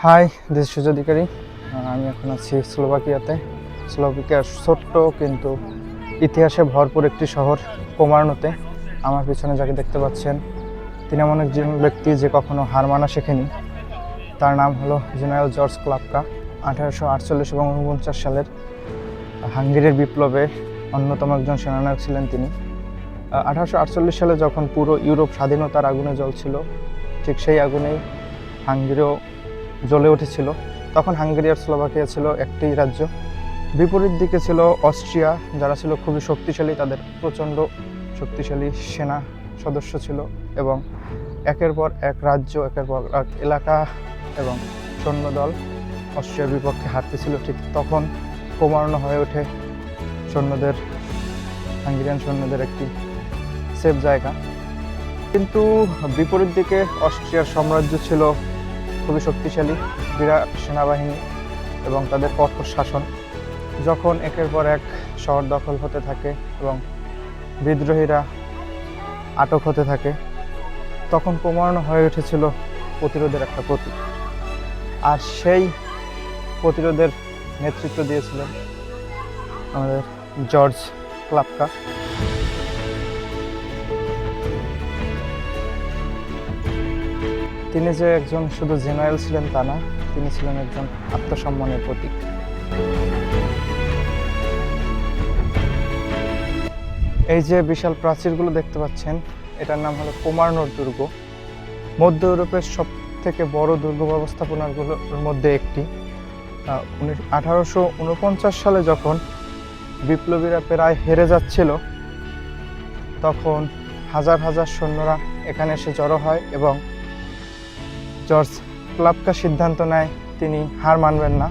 High, this সুজ অধিকারী। আমি এখন আছি স্লোভাকিয়াতে। স্লোভাকিয়ার ছোট্ট কিন্তু ইতিহাসে ভরপুর একটি শহর কোমার্নোতে। আমার পিছনে যাকে দেখতে পাচ্ছেন তিনি এমন একজন ব্যক্তি যে কখনো হার মানা শেখেনি। তার নাম হলো জেনারেল জর্জ ক্লাপকা। 1848 এবং 49 সালের হাঙ্গেরির বিপ্লবে অন্যতম একজন সেনানায়ক ছিলেন তিনি। 1848 সালে যখন পুরো ইউরোপ স্বাধীনতার আগুনে জ্বলছিল, ঠিক সেই আগুনেই হাঙ্গেরিও জ্বলে উঠেছিল। তখন হাঙ্গেরি আর স্লোভাকিয়া ছিল একটি রাজ্য। বিপরীত দিকে ছিল অস্ট্রিয়া, যারা ছিল খুবই শক্তিশালী, তাদের প্রচণ্ড শক্তিশালী সেনা সদস্য ছিল এবং একের পর এক রাজ্য, একের পর এক এলাকা এবং সৈন্যদল অস্ট্রিয়ার বিপক্ষে হারতেছিল। ঠিক তখন কোমার্নো হয়ে ওঠে সৈন্যদের, হাঙ্গেরিয়ান সৈন্যদের একটি সেফ জায়গা। কিন্তু বিপরীত দিকে অস্ট্রিয়ার সাম্রাজ্য ছিল খুবই শক্তিশালী, বিরাট সেনাবাহিনী এবং তাদের কঠোর শাসন। যখন একের পর এক শহর দখল হতে থাকে এবং বিদ্রোহীরা আটক হতে থাকে, তখন কোমার্নো হয়ে উঠেছিল প্রতিরোধের একটা প্রতীক। আর সেই প্রতিরোধের নেতৃত্ব দিয়েছিলেন আমাদের জর্জ ক্লাপকা। তিনি যে একজন শুধু জেনারেল ছিলেন তা না, তিনি ছিলেন একজন আত্মসম্মানের প্রতীক। এই যে বিশাল প্রাচীরগুলো দেখতে পাচ্ছেন, এটার নাম হলো কোমার্নোর দুর্গ। মধ্য ইউরোপের সব থেকে বড় দুর্গ ব্যবস্থাপনাগুলোর মধ্যে একটি। 1849 সালে যখন বিপ্লবীরা প্রায় হেরে যাচ্ছিল, তখন হাজার হাজার সৈন্যরা এখানে এসে জড়ো হয় এবং জর্জ ক্লাপকা সিদ্ধান্ত নেয় তিনি হার মানবেন না,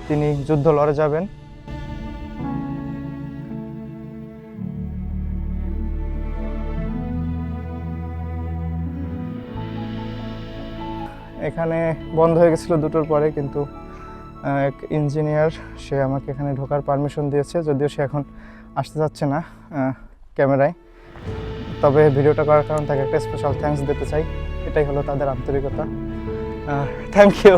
তিনি যুদ্ধ লড়ে যাবেন। এখানে বন্ধ হয়ে গেছিল দুটোর পরে, কিন্তু এক ইঞ্জিনিয়ার সে আমাকে এখানে ঢোকার পারমিশন দিয়েছে, যদিও সে এখন আসতে যাচ্ছে না ক্যামেরায়। তবে ভিডিওটা করার কারণে তাকে একটা স্পেশাল থ্যাঙ্কস দিতে চাই। এটাই হলো তাদের আন্তরিকতা। Thank you.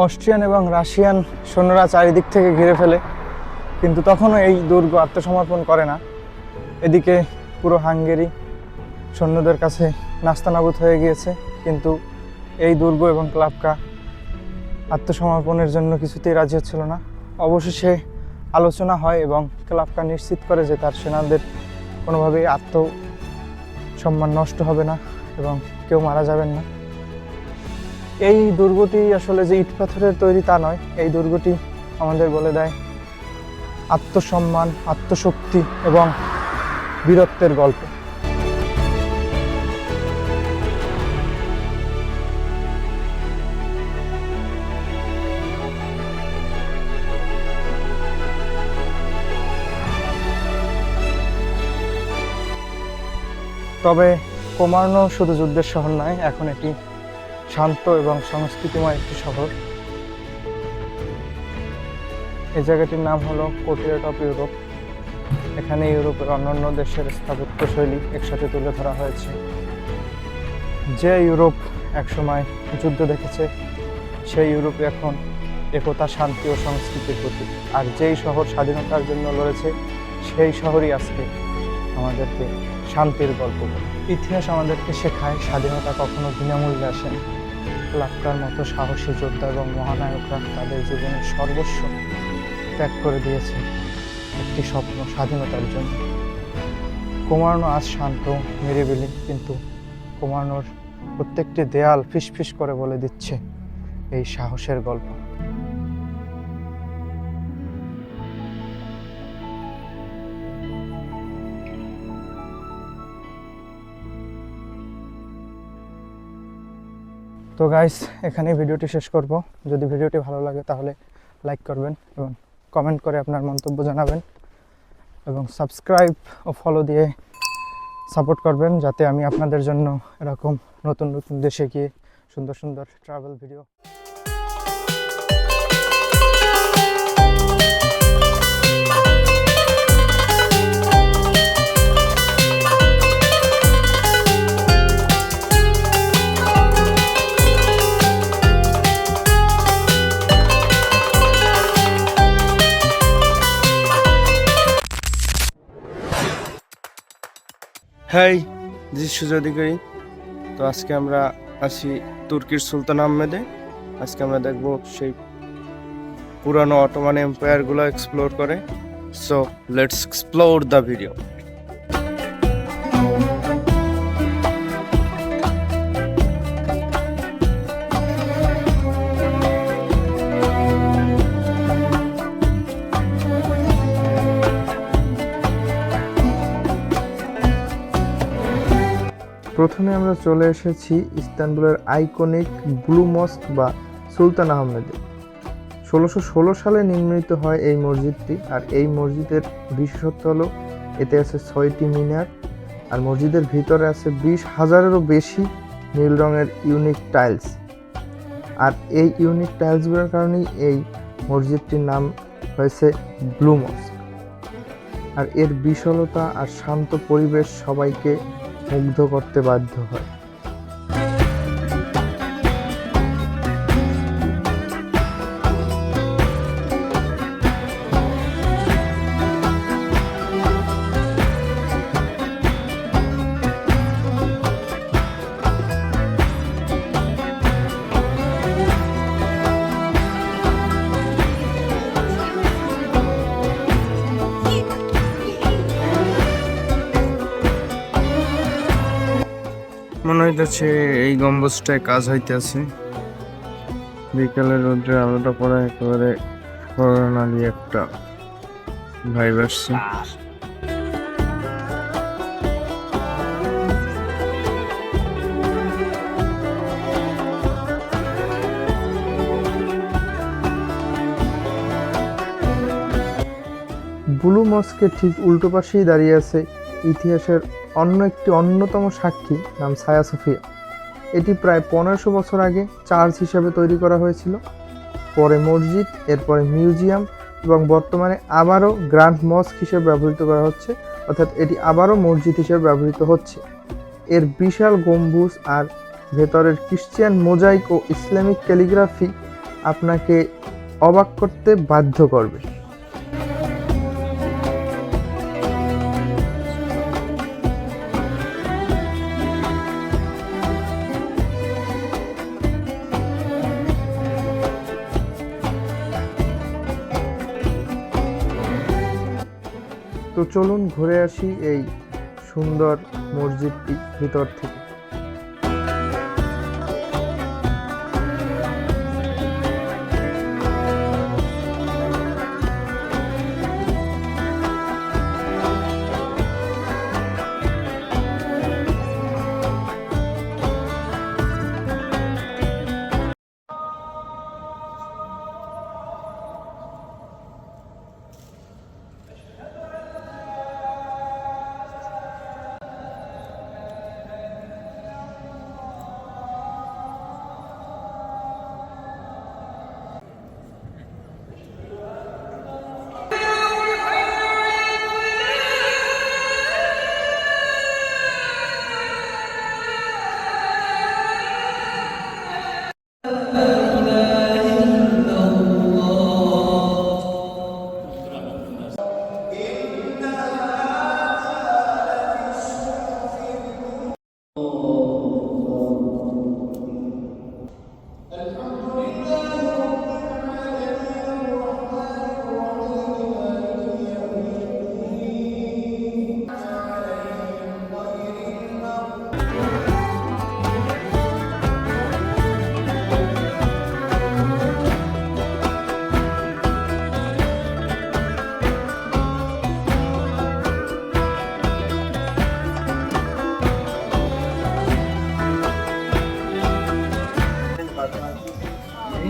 অস্ট্রিয়ান এবং রাশিয়ান সৈন্যরা চারিদিক থেকে ঘিরে ফেলে, কিন্তু তখনও এই দুর্গ আত্মসমর্পণ করে না। এদিকে পুরো হাঙ্গেরি সৈন্যদের কাছে নাস্তানাবুদ হয়ে গিয়েছে, কিন্তু এই দুর্গ এবং ক্লাপকা আত্মসমর্পণের জন্য কিছুতেই রাজি হচ্ছিল না। অবশেষে আলোচনা হয় এবং ক্লাপকা নিশ্চিত করে যে তার সেনাদের কোনোভাবেই আত্মসম্মান নষ্ট হবে না এবং কেউ মারা যাবেন না। এই দুর্গটি আসলে যে ইট পাথরের তৈরি তা নয়, এই দুর্গটি আমাদের বলে দেয় আত্মসম্মান, আত্মশক্তি এবং বীরত্বের গল্প। তবে কোমার্নো শুধু যুদ্ধের শহর নয়, এখন এটি শান্ত এবং সংস্কৃতিময় একটি শহর। এই জায়গাটির নাম হলো কোর্টিয়ার্ড অফ ইউরোপ। এখানে ইউরোপের অন্যান্য দেশের স্থাপত্য শৈলী একসাথে তুলে ধরা হয়েছে। যে ইউরোপ একসময় যুদ্ধ দেখেছে, সেই ইউরোপে এখন একতা, শান্তি ও সংস্কৃতির প্রতীক। আর যেই শহর স্বাধীনতার জন্য লড়েছে, সেই শহরই আজকে আমাদেরকে শান্তির গল্প বলে। ইতিহাস আমাদেরকে শেখায় স্বাধীনতা কখনো বিনামূল্যে আসে না। ক্লাপকার মতো সাহসী যোদ্ধা এবং মহানায়করা তাদের জীবনের সর্বস্ব ত্যাগ করে দিয়েছে একটি স্বপ্ন, স্বাধীনতার জন্য। কোমার্নো আজ শান্ত, নিরিবিলি, কিন্তু কোমার্নোর প্রত্যেকটি দেয়াল ফিসফিস করে বলে দিচ্ছে এই সাহসের গল্প। তো গাইস, এখানেই ভিডিওটি শেষ করব। যদি ভিডিওটি ভালো লাগে তাহলে লাইক করবেন এবং কমেন্ট করে আপনার মন্তব্য জানাবেন এবং সাবস্ক্রাইব ও ফলো দিয়ে সাপোর্ট করবেন, যাতে আমি আপনাদের জন্য এরকম নতুন নতুন দেশে গিয়ে সুন্দর সুন্দর travel video hi, this Sujoy Adhikari. তো আজকে আমরা আসি তুর্কির সুলতান আহমেদে। আজকে আমরা দেখবো সেই পুরানো অটোমান এম্পায়ারগুলো এক্সপ্লোর করে। So let's explore the video. প্রথমে আমরা চলে এসেছি ইস্তানবুলের আইকনিক ব্লু মস্ক বা সুলতান আহমেদে। 1616 সালে নির্মিত হয় এই মসজিদটি। আর এই মসজিদের বিশেষত্ব হলো এতে আছে 6টি মিনার, আর মসজিদের ভিতরে আছে 20,000-এরও বেশি নীল রঙের ইউনিক টাইলস। আর এই ইউনিক টাইলসগুলোর কারণেই এই মসজিদটির নাম হয়েছে ব্লু মস্ক। আর এর বিশালতা আর শান্ত পরিবেশ সবাইকে মুগ্ধ করতে বাধ্য হয়। মনে হইতেছে এই গম্বুজটায় কাজ হইতেছে। বিকালের রোদ্রে আলোটা পড়ে একেবারে করোনালি একটা ভাইব আসছে। ব্লু মস্কের ঠিক উল্টো পাশেই দাঁড়িয়ে আছে ইতিহাসের একটি অন্যতম সাক্ষী, নাম সায়া সোফিয়া। এটি প্রায় 1500 বছর আগে চার্চ হিসাবে তৈরি করা হয়েছিল, পরে মসজিদ, এরপরে মিউজিয়াম এবং বর্তমানে আবারও গ্র্যান্ড মস্ক হিসেবে ব্যবহৃত করা হচ্ছে, অর্থাৎ এটি আবারও মসজিদ হিসেবে ব্যবহৃত হচ্ছে। এর বিশাল গম্বুজ আর ভেতরের ক্রিশ্চিয়ান মোজাইক ও ইসলামিক ক্যালিগ্রাফি আপনাকে অবাক করতে বাধ্য করবে। তো চলুন ঘুরে আসি এই সুন্দর মসজিদটি ভিতর থেকে।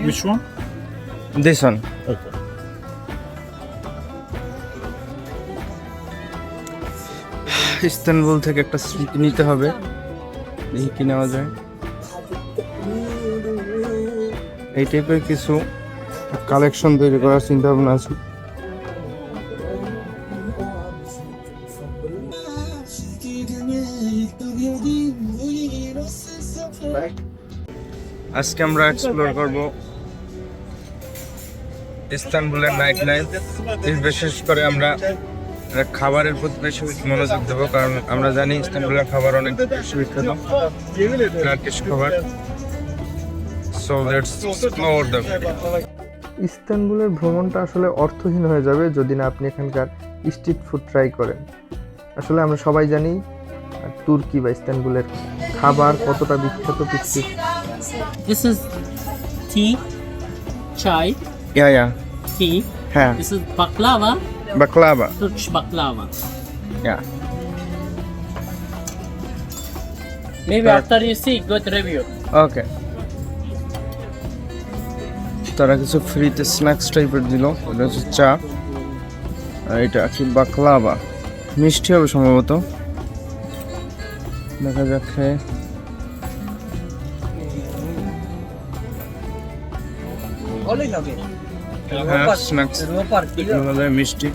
Which one? This one. Okay. Istanbul থেকে একটা স্মৃতি নিতে হবে, দেখি কি নেওয়া যায়। এই টাইপের কিছু কালেকশন তৈরি করার চিন্তা ভাবনা আছে। আজকে আমরা এক্সপ্লোর করব ইস্তানবুলের নাইট লাইফ। বিশেষ করে আমরা খাবারের প্রতি বেশি মনোযোগ দেবো, কারণ আমরা জানি ইস্তানবুলের খাবার অনেক বেশি বিখ্যাত, টার্কিশ খাবার। So let's explore the. ইস্তানবুলের ভ্রমণটা আসলে অর্থহীন হয়ে যাবে যদি না আপনি এখানকার স্ট্রিট ফুড ট্রাই করেন। আসলে আমরা সবাই জানি তুর্কি বা ইস্তানবুলের খাবার কতটা বিখ্যাত পৃথিবী। This is tea, chai, yeah tea. হ্যাঁ, This is baklava, baklava. Turkish baklava. Yeah Maybe Correct. after you see, go to review. ওকে। তারা কিছু ফ্রিতে স্ন্যাক্স টাইপের দিল, এটা হচ্ছে চা, আর এটা কি বাকলাভা, মিষ্টি হবে সম্ভবত, দেখা যাক খেয়ে। হ্যাঁ, স্ন্যাক্স মিষ্টি।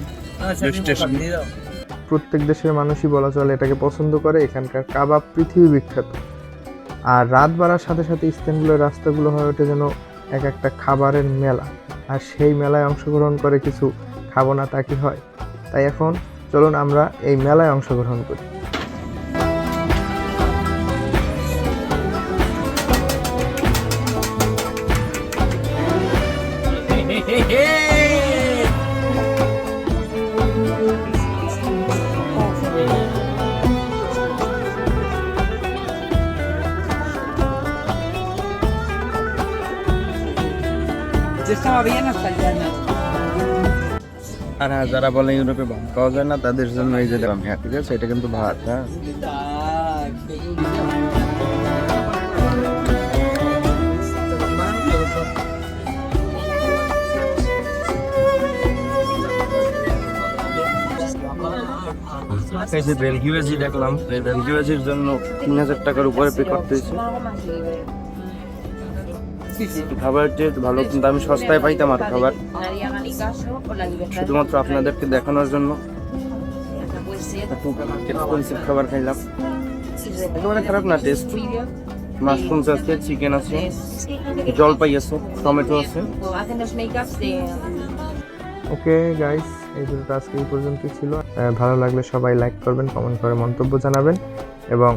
প্রত্যেক দেশের মানুষই বলা চলে এটাকে পছন্দ করে। এখানকার কাবাব পৃথিবী বিখ্যাত। আর রাত বাড়ার সাথে সাথে ইস্তানবুলের রাস্তাগুলো হয়ে ওঠে যেন এক একটা খাবারের মেলা। আর সেই মেলায় অংশগ্রহণ করে কিছু খাবো না তা কি হয়? তাই এখন চলুন আমরা এই মেলায় অংশগ্রহণ করি। Hey, hey, hey! Yo estaba bien hasta el día. আর হ্যাঁ, যারা বলে ইউরোপে ভাত পাওয়া যায় না, তাদের জন্য এই যে দেখলাম, হ্যাঁ ঠিক আছে, এটা কিন্তু ভাত। হ্যাঁ, এই যে বেলগি ভেজি দেখলাম, এই বেলগি ভেজির জন্য 3000 টাকার উপরে পে করতে হয়েছে। খাবারের টেস্ট ভালো, কিন্তু আমি সস্তায় পাইতাম আর খাবার, শুধুমাত্র আপনাদেরকে দেখানোর জন্য এক্সপেন্সিভ খাবার খাইলাম। একেবারে খারাপ না টেস্ট। মাশরুমস আছে, চিকেন আছে, জলপাই আছে, টমেটো আছে। ওকে গাইস, এই ভিডিওটা আজকে এই পর্যন্তই ছিল। ভালো লাগলে সবাই লাইক করবেন, কমেন্ট করে মন্তব্য জানাবেন এবং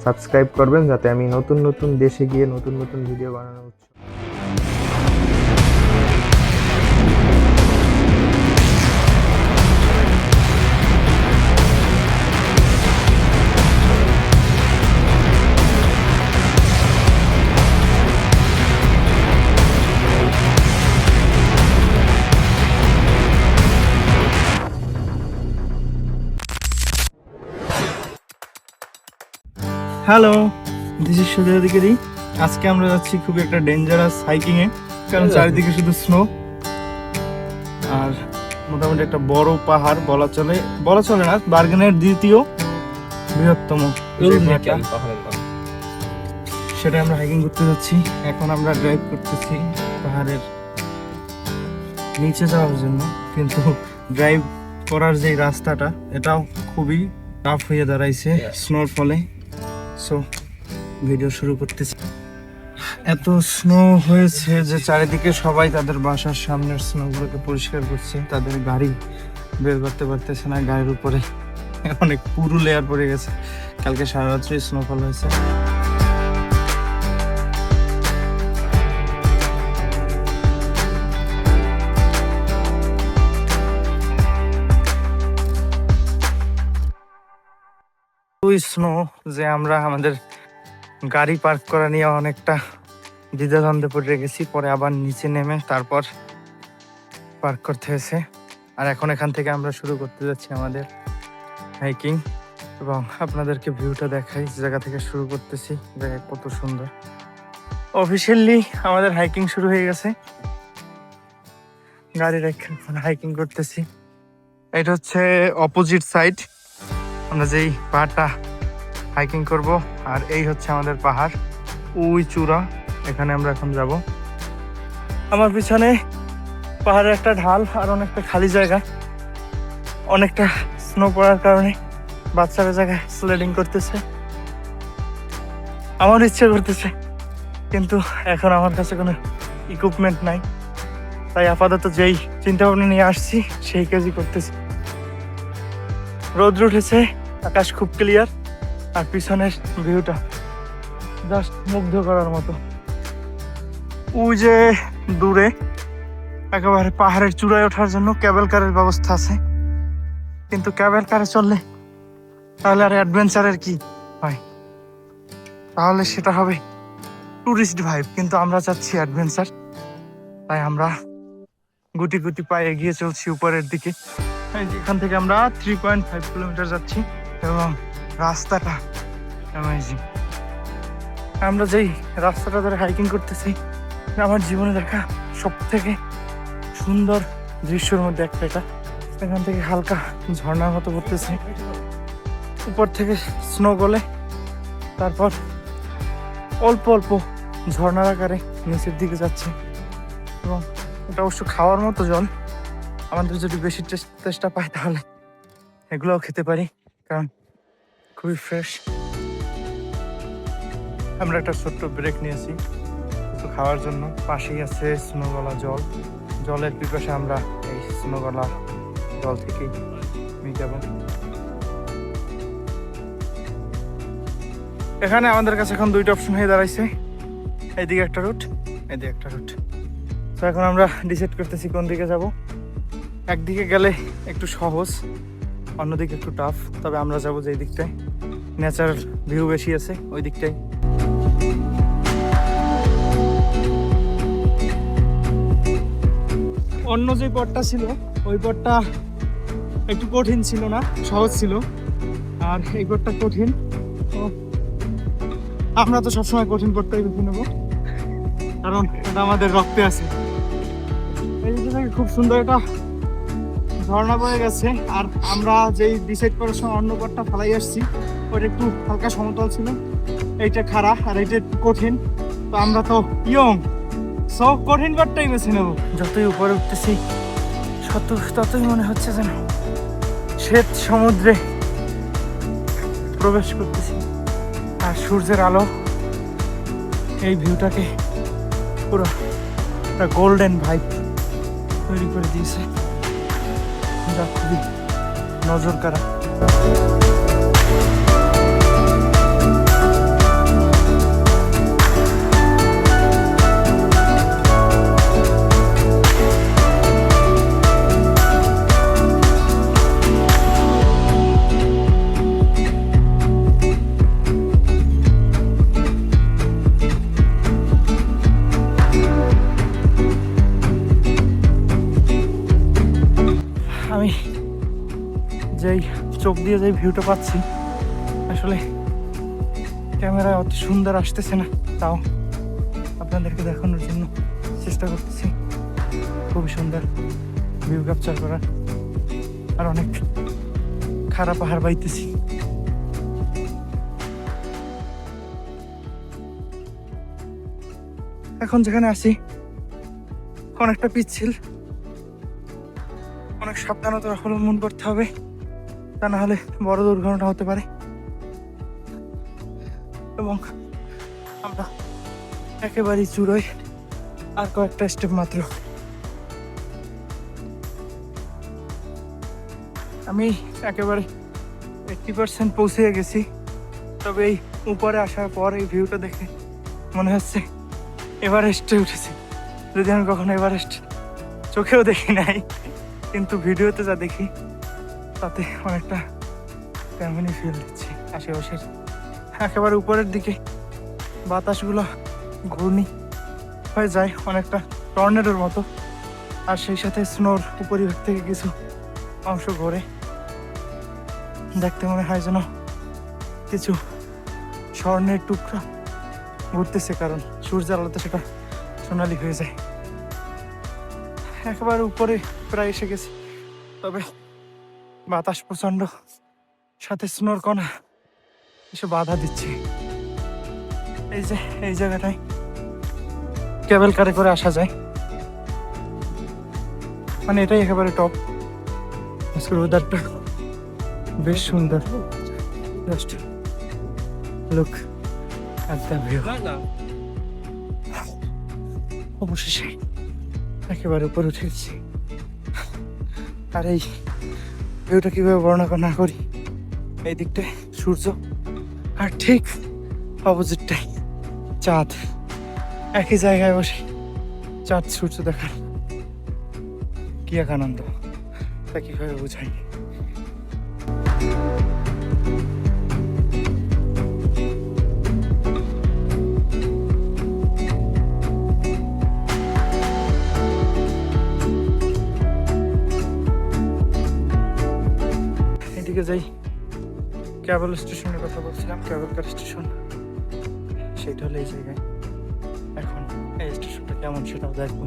সাবস্ক্রাইব করবেন, যাতে আমি নতুন নতুন দেশে গিয়ে নতুন নতুন ভিডিও বানানো উৎসাহ। হ্যালো, দিস ইজ সুজয় অধিকারী। আজকে আমরা যাচ্ছি খুবই একটা ডেঞ্জারাস হাইকিং এ, কারণ চারিদিকে শুধু স্নো। আর মোটামুটি একটা বড় পাহাড় বলা চলে না, বার্গেনের দ্বিতীয় বৃহত্তম সেটা আমরা হাইকিং করতে যাচ্ছি। এখন আমরা ড্রাইভ করতেছি পাহাড়ের নিচে যাওয়ার জন্য, কিন্তু ড্রাইভ করার যে রাস্তাটা এটাও খুবই টাফ হয়ে দাঁড়াইছে স্নোর ফলে। সো ভিডিও শুরু করতেছি। এত স্নো হয়েছে যে চারিদিকে সবাই তাদের বাসার সামনের স্নোগুলোকে পরিষ্কার করছে, তাদের গাড়ি বের করতে পারতেছে না, গাড়ির উপরে অনেক পুরু লেয়ার পড়ে গেছে। কালকে সারা রাত্রি স্নোফল হয়েছে। ওই স্নো যে আমরা আমাদের গাড়ি পার্ক করা নিয়ে অনেকটা দ্বিধাদ্বন্দ্বে পড়ে গেছি, পরে আবার নিচে নেমে তারপর পার্ক করতে হয়েছে। আর এখন এখান থেকে আমরা শুরু করতে যাচ্ছি আমাদের হাইকিং, এবং আপনাদেরকে ভিউটা দেখাই। জায়গা থেকে শুরু করতেছি, জায়গা কত সুন্দর। অফিসিয়ালি আমাদের হাইকিং শুরু হয়ে গেছে, গাড়ি রেখে হাইকিং করতেছি। এটা হচ্ছে অপোজিট সাইড, আমরা যেই পাহাড়টা হাইকিং করব। আর এই হচ্ছে আমাদের পাহাড়, ওই চূড়া, এখানে আমরা এখন যাব। আমার পিছনে পাহাড়ের একটা ঢাল আর অনেকটা খালি জায়গা, অনেকটা স্নো পড়ার কারণে বাচ্চারা জায়গায় স্লেডিং করতেছে। আমার ইচ্ছে করতেছে, কিন্তু এখন আমার কাছে কোনো ইকুইপমেন্ট নাই, তাই আপাতত যেই চিন্তা ভাবনা নিয়ে আসছি সেই কাজই করতেছি। রোদ্র উঠেছে, আকাশ খুব ক্লিয়ার, আর পিছনের ভিউটা জাস্ট মুগ্ধ করার মতো। ওই যে দূরে একেবারে পাহাড়ের চূড়ায় ওঠার জন্য ক্যাবেল কারের ব্যবস্থা আছে, কিন্তু ক্যাবেল কারে চললে তাহলে আর অ্যাডভেঞ্চারের কি হয়, তাহলে সেটা হবে টুরিস্ট ভাইব, কিন্তু আমরা চাচ্ছি অ্যাডভেঞ্চার। তাই আমরা গুটি গুটি পায়ে এগিয়ে চলছি উপরের দিকে। এখান থেকে আমরা 3.5 কিলোমিটার যাচ্ছি এবং রাস্তাটা অ্যামেজিং। আমরা যেই রাস্তাটা ধরে হাইকিং করতেছি, আমার জীবনে দেখা সব থেকে সুন্দর দৃশ্যের মধ্যে একটা এটা। এখান থেকে হালকা ঝর্ণার মতো পড়তেছে, উপর থেকে স্নো গলে তারপর অল্প অল্প ঝর্ণার আকারে নিচের দিকে যাচ্ছে। এবং এটা অবশ্য খাওয়ার মতো জল, আমাদের যদি বেশি চেষ্টা পাই তাহলে এগুলোও খেতে পারি, কারণ খুবই ফ্রেশ। আমরা একটা ছোট্ট ব্রেক নিয়েছি কিছু খাওয়ার জন্য। পাশেই আছে স্নোগলা জল, জলের পিপাসে আমরা এই স্নোগলা জল থেকেই মিটাবো। এখানে আমাদের কাছে এখন দুইটা অপশন হয়ে দাঁড়াইছে, এইদিকে একটা রুট, এদিকে একটা রুট। তো এখন আমরা ডিসাইড করতেছি কোন দিকে যাব। একদিকে গেলে একটু সহজ, অন্যদিকে একটু টাফ, তবে আমরা যাব যেই দিকটায় ন্যাচারাল ভিউ বেশি আছে ওই দিকটাই। অন্য যে পথটা ছিল ওই পথটা একটু কঠিন ছিল না, সহজ ছিল, আর এই পথটা কঠিন। তো আমরা তো সবসময় কঠিন পথটাই বেছে নেবো, কারণ এটা আমাদের রক্তে আছে। এই দিকে খুব সুন্দর একটা ঝর্ণা বয়ে গেছে, আর আমরা যেই ডিসাইড করার সময় অন্য পথটা ফেলাই আসছি ওইটা একটু হালকা সমতল ছিল, এইটা খাড়া আর এইটা একটু কঠিন। তো আমরা তো ইয়ং, সব কঠিন পথটাই বেছে নেব। যতই উপরে উঠতেছি ততই মনে হচ্ছে যেন শ্বেত সমুদ্রে প্রবেশ করতেছি, আর সূর্যের আলো এই ভিউটাকে পুরো একটা গোল্ডেন ভাইব তৈরি করে দিয়েছে, যা খুবই নজর কাড়া। আমি যেই চোখ দিয়ে যেই ভিউটা পাচ্ছি, আসলে ক্যামেরায় অত সুন্দর আসতেছে না, তাও আপনাদেরকে দেখানোর জন্য চেষ্টা করতেছি। খুবই সুন্দর ভিউ ক্যাপচার করার, আর অনেক খারাপ পাহাড় বাইতেছি। এখন যেখানে আছি অনেকটা পিচ্ছিল, অনেক সাবধানতা অবলম্বন করতে হবে, তা না হলে বড় দুর্ঘটনা হতে পারে। এবং আমরা একেবারেই চূড়োয়, আর কয়েকটা স্টেপ মাত্র। আমি একেবারে 80% পৌঁছে গেছি, তবে এই উপরে আসার পর এই ভিউটা দেখে মনে হচ্ছে এভারেস্টে উঠেছি, যদি আমি কখনো এভারেস্ট চোখেও দেখি নাই, কিন্তু ভিডিওতে যা দেখি তাতে অনেকটা তেমনই ফিল দিচ্ছি। আশেপাশের একেবারে উপরের দিকে বাতাসগুলো ঘূর্ণি হয়ে যায়, অনেকটা টর্নেডোর মতো, আর সেই সাথে স্নোর উপরিভাগ থেকে কিছু অংশ ঘোরে, দেখতে মনে হয় যেন কিছু স্বর্ণের টুকরা ঘুরতেছে, কারণ সূর্যের আলোতে সেটা সোনালি হয়ে যায়। একেবারে উপরে প্রায় এসে গেছি, তবে বাতাস প্রচন্ড, সাথে স্নোর কণা এসে বাধা দিচ্ছে। এই যে এই জায়গাটায় কেবল কারে করে আসা যায়, মানে এটাই একেবারে টপ। আজকের ওয়েদারটা বেশ সুন্দর, just look at the view. অবশেষে একেবারে উপরে উঠে গেছি, আর এই ভিউটা কিভাবে বর্ণনা না করি। এই দিকটায় সূর্য, আর ঠিক অপোজিটটাই চাঁদ। একই জায়গায় বসে চাঁদ সূর্য দেখার কি এক আনন্দ, তা কিভাবে বোঝাই। এদিকে যাই, কেবল স্টেশনের কথা বলছিলাম, কেবল কার স্টেশন, সেইটা হলো এই জায়গায়। এখন এই স্টেশনটা কেমন সেটাও দেখবো।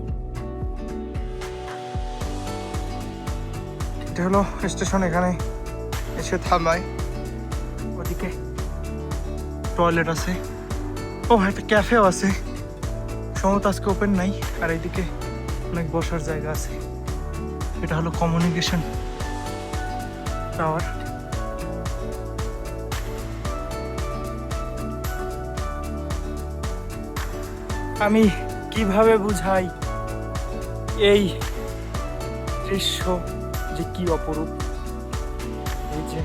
এটা হলো স্টেশন, এখানে এসে থামায়। ওদিকে টয়লেট আছে, ও একটা ক্যাফেও আছে, সম্ভবত আজকে ওপেন নাই। আর এইদিকে অনেক বসার জায়গা আছে। এটা হলো কমিউনিকেশন টাওয়ার। আমি কিভাবে বুঝাই এই দৃশ্য যে কি অপরূপ। এই যে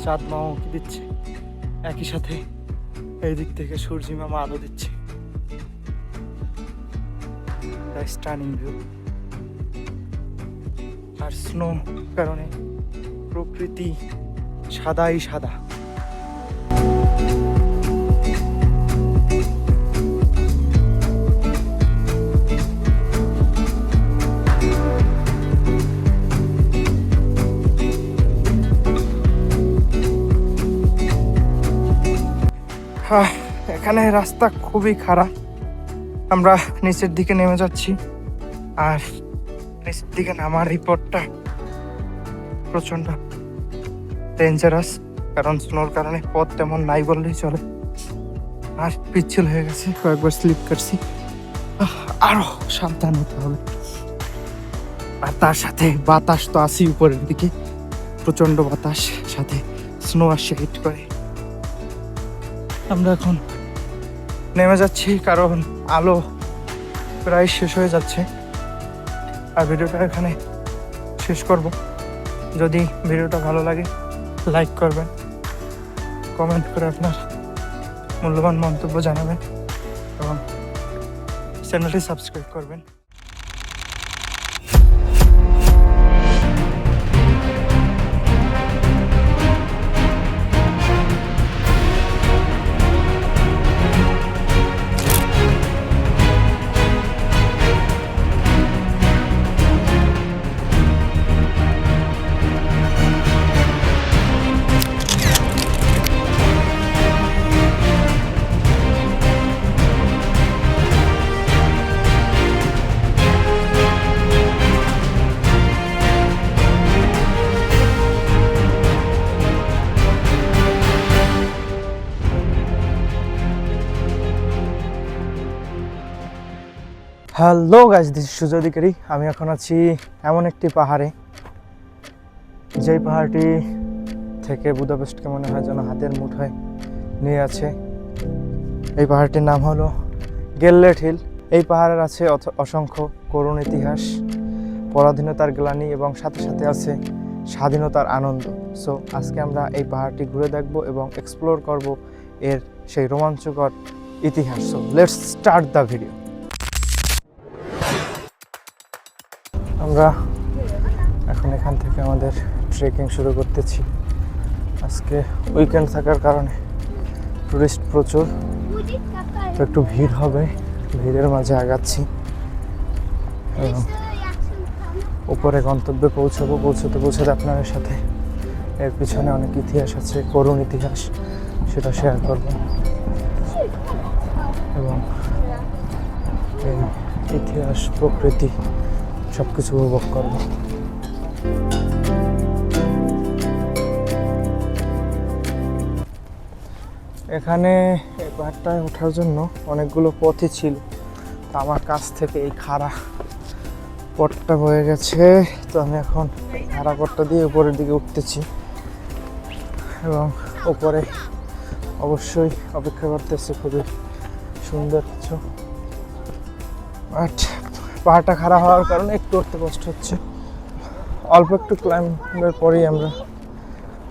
চাঁদ মামা উঁকি দিচ্ছে, একই সাথে এই দিক থেকে সূর্যি মামা আলো দিচ্ছে। Stunning view. আর স্নো কারণে প্রকৃতি সাদাই সাদা। এখানে রাস্তা খুবই খারাপ, আমরা নিচের দিকে নেমে যাচ্ছি। আর নিচের দিকে নামার এই পথটা প্রচন্ড ডেঞ্জারাস, কারণ স্নোর কারণে পথ তেমন নাই বললেই চলে। আর পিচ্ছিল হয়ে গেছে, কয়েকবার স্লিপ করছি, আরো সাবধান হতে হবে। আর তার সাথে বাতাস তো আসি উপরের দিকে, প্রচন্ড বাতাস, সাথে স্নো আসছে হিট করে। আমরা এখন নেমে যাচ্ছি কারণ আলো প্রায় শেষ হয়ে যাচ্ছে। আর ভিডিওটা এখানে শেষ করব। যদি ভিডিওটা ভালো লাগে লাইক করবেন, কমেন্ট করে আপনার মূল্যবান মন্তব্য জানাবেন এবং চ্যানেলটি সাবস্ক্রাইব করবেন। Hello guys, this is Sujoy Adhikari. আমি এখন আছি এমন একটি পাহাড়ে, যেই পাহাড়টি থেকে বুদাপেস্টকে মনে হয় যেন হাতের মুঠোয় নিয়ে আছে। এই পাহাড়টির নাম হলো গেল্লেট হিল। এই পাহাড়ের আছে অসংখ্য করুণ ইতিহাস, পরাধীনতার গ্লানি এবং সাথে সাথে আছে স্বাধীনতার আনন্দ। সো আজকে আমরা এই পাহাড়টি ঘুরে দেখব এবং এক্সপ্লোর করব এর সেই রোমাঞ্চকর ইতিহাস। So let's start the video. আমরা এখন এখান থেকে আমাদের ট্রেকিং শুরু করতেছি। আজকে উইকেন্ড থাকার কারণে টুরিস্ট প্রচুর, তো একটু ভিড় হবে, ভিড়ের মাঝে আগাচ্ছি এবং উপরে গন্তব্যে পৌঁছতে আপনাদের সাথে এর পিছনে অনেক ইতিহাস আছে, করুণ ইতিহাস, সেটা শেয়ার করব এবং এই ইতিহাস, প্রকৃতি সব কিছু উপভোগ করব। এখানে এই পাহাড়টায় ওঠার জন্য অনেকগুলো পথই ছিল, তো আমার কাছ থেকে এই খাড়া পথটা বয়ে গেছে। তো আমি এখন খাড়া পথটা দিয়ে উপরের দিকে উঠতেছি এবং উপরে অবশ্যই অপেক্ষা করতেছে খুবই সুন্দর কিছু। বাট পাহাড়টা খাড়া হওয়ার কারণে একটু উঠতে কষ্ট হচ্ছে। অল্প একটু ক্লাইম্বের পরেই আমরা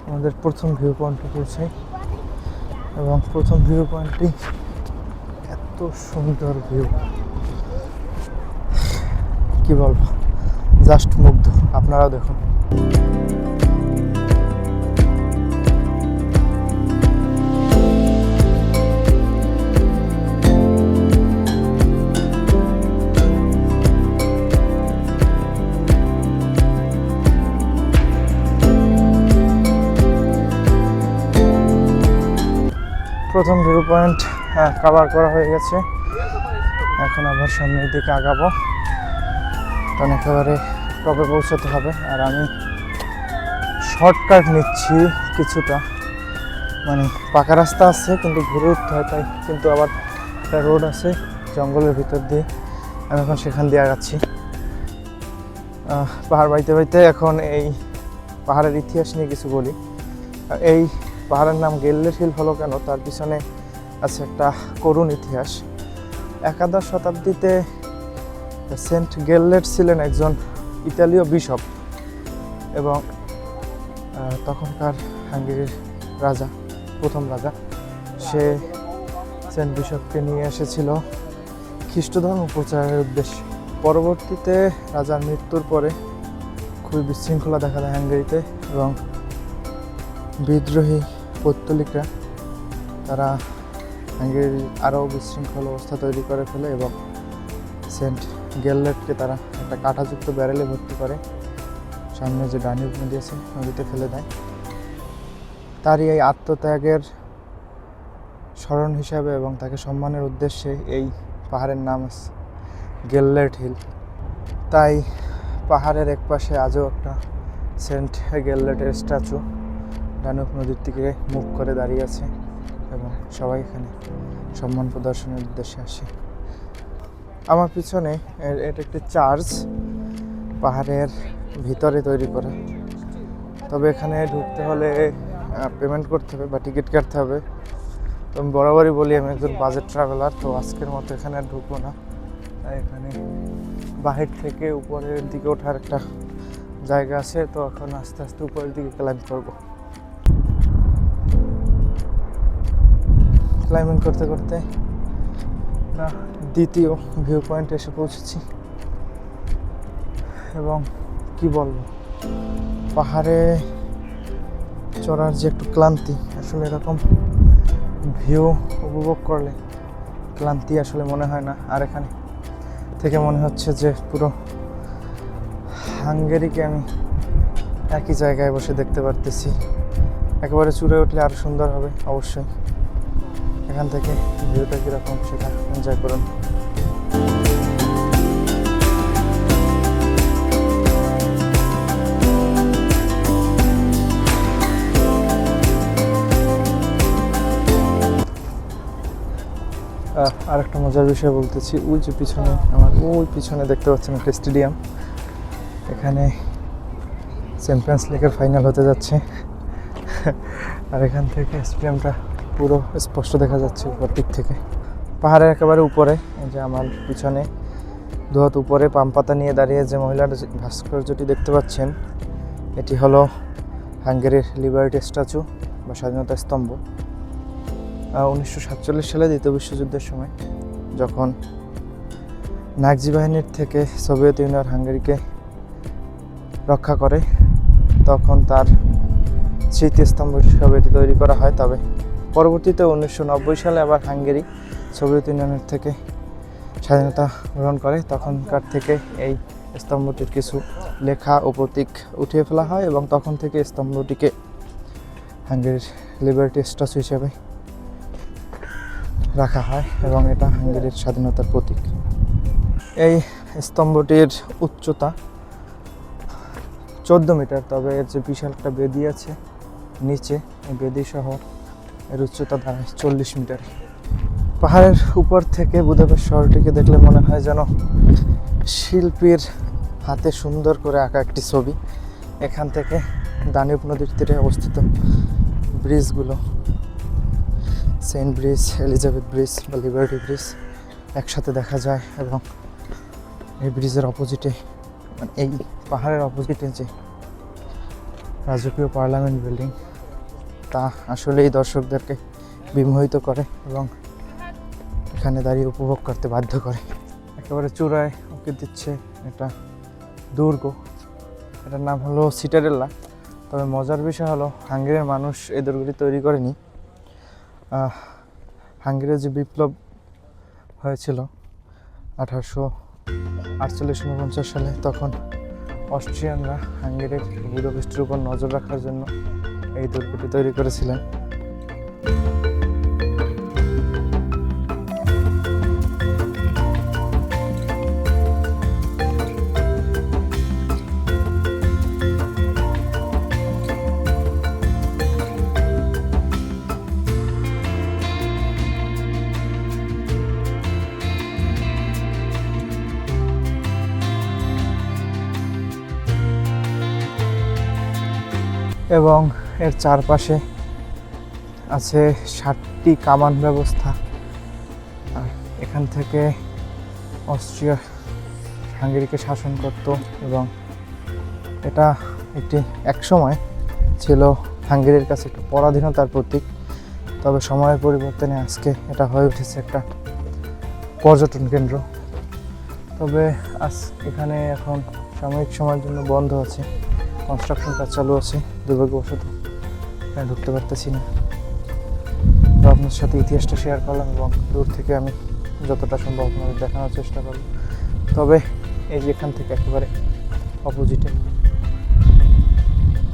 আমাদের প্রথম ভিউ পয়েন্টে পৌঁছাই এবং প্রথম ভিউ পয়েন্টটি এত সুন্দর ভিউ, কি বলবো, জাস্ট মুগ্ধ। আপনারাও দেখুন। প্রথম ভিউ পয়েন্ট কভার করা হয়ে গেছে, এখন আবার সামনের দিকে আগাবো, কারণ একেবারে টপে পৌঁছাতে হবে। আর আমি শর্টকাট নিচ্ছি কিছুটা, মানে পাকা রাস্তা আছে কিন্তু ঘুরে উঠতে হয় তাই, কিন্তু আবার একটা রোড আছে জঙ্গলের ভিতর দিয়ে, আমি এখন সেখান দিয়ে আগাচ্ছি। পাহাড় বাইতে বাইতে এখন এই পাহাড়ের ইতিহাস নিয়ে কিছু বলি। এই পাহাড়ের নাম গেল্লেট হিল হলো কেন, তার পিছনে আছে একটা করুণ ইতিহাস। একাদশ শতাব্দীতে সেন্ট গেল্লেট ছিলেন একজন ইতালীয় বিশপ এবং তখনকার হাঙ্গেরির রাজা, প্রথম রাজা, সে সেন্ট বিশপকে নিয়ে এসেছিল খ্রিস্ট ধর্ম প্রচারের উদ্দেশ্যে। পরবর্তীতে রাজার মৃত্যুর পরে খুবই বিশৃঙ্খলা দেখা দেয় হাঙ্গেরিতে এবং বিদ্রোহী পৌত্তলিকরা তারা হাঙ্গেরির আরও বিশৃঙ্খল অবস্থা তৈরি করে ফেলে এবং সেন্ট গেল্লেটকে তারা একটা কাঁটাযুক্ত ব্যারেলে ভর্তি করে সামনে যে ডানিউব নদী আছে নদীতে ফেলে দেয়। তারই এই আত্মত্যাগের স্মরণ হিসাবে এবং তাকে সম্মানের উদ্দেশ্যে এই পাহাড়ের নাম আছে গেল্লেট হিল। তাই পাহাড়ের একপাশে আজও একটা সেন্ট গেল্লেটের স্ট্যাচু ডানুব নদীর দিকে মুখ করে দাঁড়িয়ে আছে এবং সবাই এখানে সম্মান প্রদর্শনের উদ্দেশ্যে আসে। আমার পিছনে এটা একটি চার্চ, পাহাড়ের ভিতরে তৈরি করা, তবে এখানে ঢুকতে হলে পেমেন্ট করতে হবে বা টিকিট কাটতে হবে। তো আমি বরাবরই বলি আমি একজন বাজেট ট্রাভেলার, তো আজকের মতো এখানে আর ঢুকবো না। তাই এখানে বাহির থেকে উপরের দিকে ওঠার একটা জায়গা আছে, তো এখন আস্তে আস্তে উপরের দিকে ক্লাইম্ব করবো। ক্লাইম্বিং করতে করতে দ্বিতীয় ভিউ পয়েন্টে এসে পৌঁছেছি এবং কি বলবো, পাহাড়ে চড়ার যে একটু ক্লান্তি, আসলে এরকম ভিউ উপভোগ করলে ক্লান্তি আসলে মনে হয় না। আর এখানে থেকে মনে হচ্ছে যে পুরো হাঙ্গেরিকে আমি একই জায়গায় বসে দেখতে পারতেছি। একেবারে চূড়ে উঠলে আরও সুন্দর হবে অবশ্যই। এখান থেকে ভিউটা কীরকম সেটা এনজয় করুন। আরেকটা মজার বিষয় বলতেছি, ওই যে পিছনে আমার ওই পিছনে দেখতে পাচ্ছেন একটা স্টেডিয়াম, এখানে চ্যাম্পিয়ন্স লিগের ফাইনাল হতে যাচ্ছে। আর এখান থেকে স্টেডিয়ামটা পুরো স্পষ্ট দেখা যাচ্ছে উপর দিক থেকে। পাহাড়ের একেবারে উপরে এই যে আমার পিছনে দুহাত উপরে পাম পাতা নিয়ে দাঁড়িয়ে যে মহিলার ভাস্কর্যটি দেখতে পাচ্ছেন, এটি হলো হাঙ্গেরির লিবার্টি স্ট্যাচু বা স্বাধীনতা স্তম্ভ। 1947 সালে দ্বিতীয় বিশ্বযুদ্ধের সময় যখন নাৎসি বাহিনীর থেকে সোভিয়েত ইউনিয়ন হাঙ্গেরিকে রক্ষা করে, তখন তার স্মৃতিস্তম্ভ হিসাবে এটি তৈরি করা হয়। তবে পরবর্তীতে 1990 সালে আবার হাঙ্গেরি সোভিয়েত ইউনিয়নের থেকে স্বাধীনতা গ্রহণ করে, তখনকার থেকে এই স্তম্ভটির কিছু লেখা ও প্রতীক উঠিয়ে ফেলা হয় এবং তখন থেকে স্তম্ভটিকে হাঙ্গেরির লিবার্টি স্ট্যাচু হিসেবে রাখা হয় এবং এটা হাঙ্গেরির স্বাধীনতার প্রতীক। এই স্তম্ভটির উচ্চতা 14 মিটার, তবে এর যে বিশাল একটা বেদি আছে নিচে, এই বেদি সহ এর উচ্চতা দাঁড়ায় 40 মিটার। পাহাড়ের উপর থেকে বুদাপেস্ট শহরটিকে দেখলে মনে হয় যেন শিল্পীর হাতে সুন্দর করে আঁকা একটি ছবি। এখান থেকে দানিউব নদীর তীরে অবস্থিত ব্রিজগুলো, সেন্ট ব্রিজ, এলিজাবেথ ব্রিজ বা লিবার্টি ব্রিজ একসাথে দেখা যায় এবং এই ব্রিজের অপোজিটে, মানে এই পাহাড়ের অপোজিটে যে রাজকীয় পার্লামেন্ট বিল্ডিং, তা আসলেই দর্শকদেরকে বিমোহিত করে এবং এখানে দাঁড়িয়ে উপভোগ করতে বাধ্য করে। একেবারে চূড়ায় ওকে দিচ্ছে একটা দুর্গ, এটার নাম হলো সিটাডেল্লা। তবে মজার বিষয় হলো হাঙ্গেরির মানুষ এই দুর্গটি তৈরি করেনি। হাঙ্গেরির যে বিপ্লব হয়েছিল 1848-49 সালে, তখন অস্ট্রিয়ানরা হাঙ্গেরির বুদাপেস্টের উপর নজর রাখার জন্য এই দুর্গটি তৈরি করেছিলেন। এবং এর চারপাশে আছে 7টি কামান ব্যবস্থা। আর এখান থেকে অস্ট্রিয়া হাঙ্গেরিকে শাসন করত এবং এটা একসময় ছিল হাঙ্গেরির কাছে একটা পরাধীনতার প্রতীক। তবে সময়ের পরিবর্তনে আজকে এটা হয়ে উঠেছে একটা পর্যটন কেন্দ্র। তবে এখানে এখন সাময়িক সময়ের জন্য বন্ধ আছে, কনস্ট্রাকশন কাজ চালু আছে। দুর্ভাগ্যবশত এখানে ঢুকতে পারতেছি না। তো আপনার সাথে ইতিহাসটা শেয়ার করলাম এবং দূর থেকে আমি যতটা সম্ভব আপনাদের দেখানোর চেষ্টা করব। তবে এই যে এখান থেকে একেবারে অপোজিটে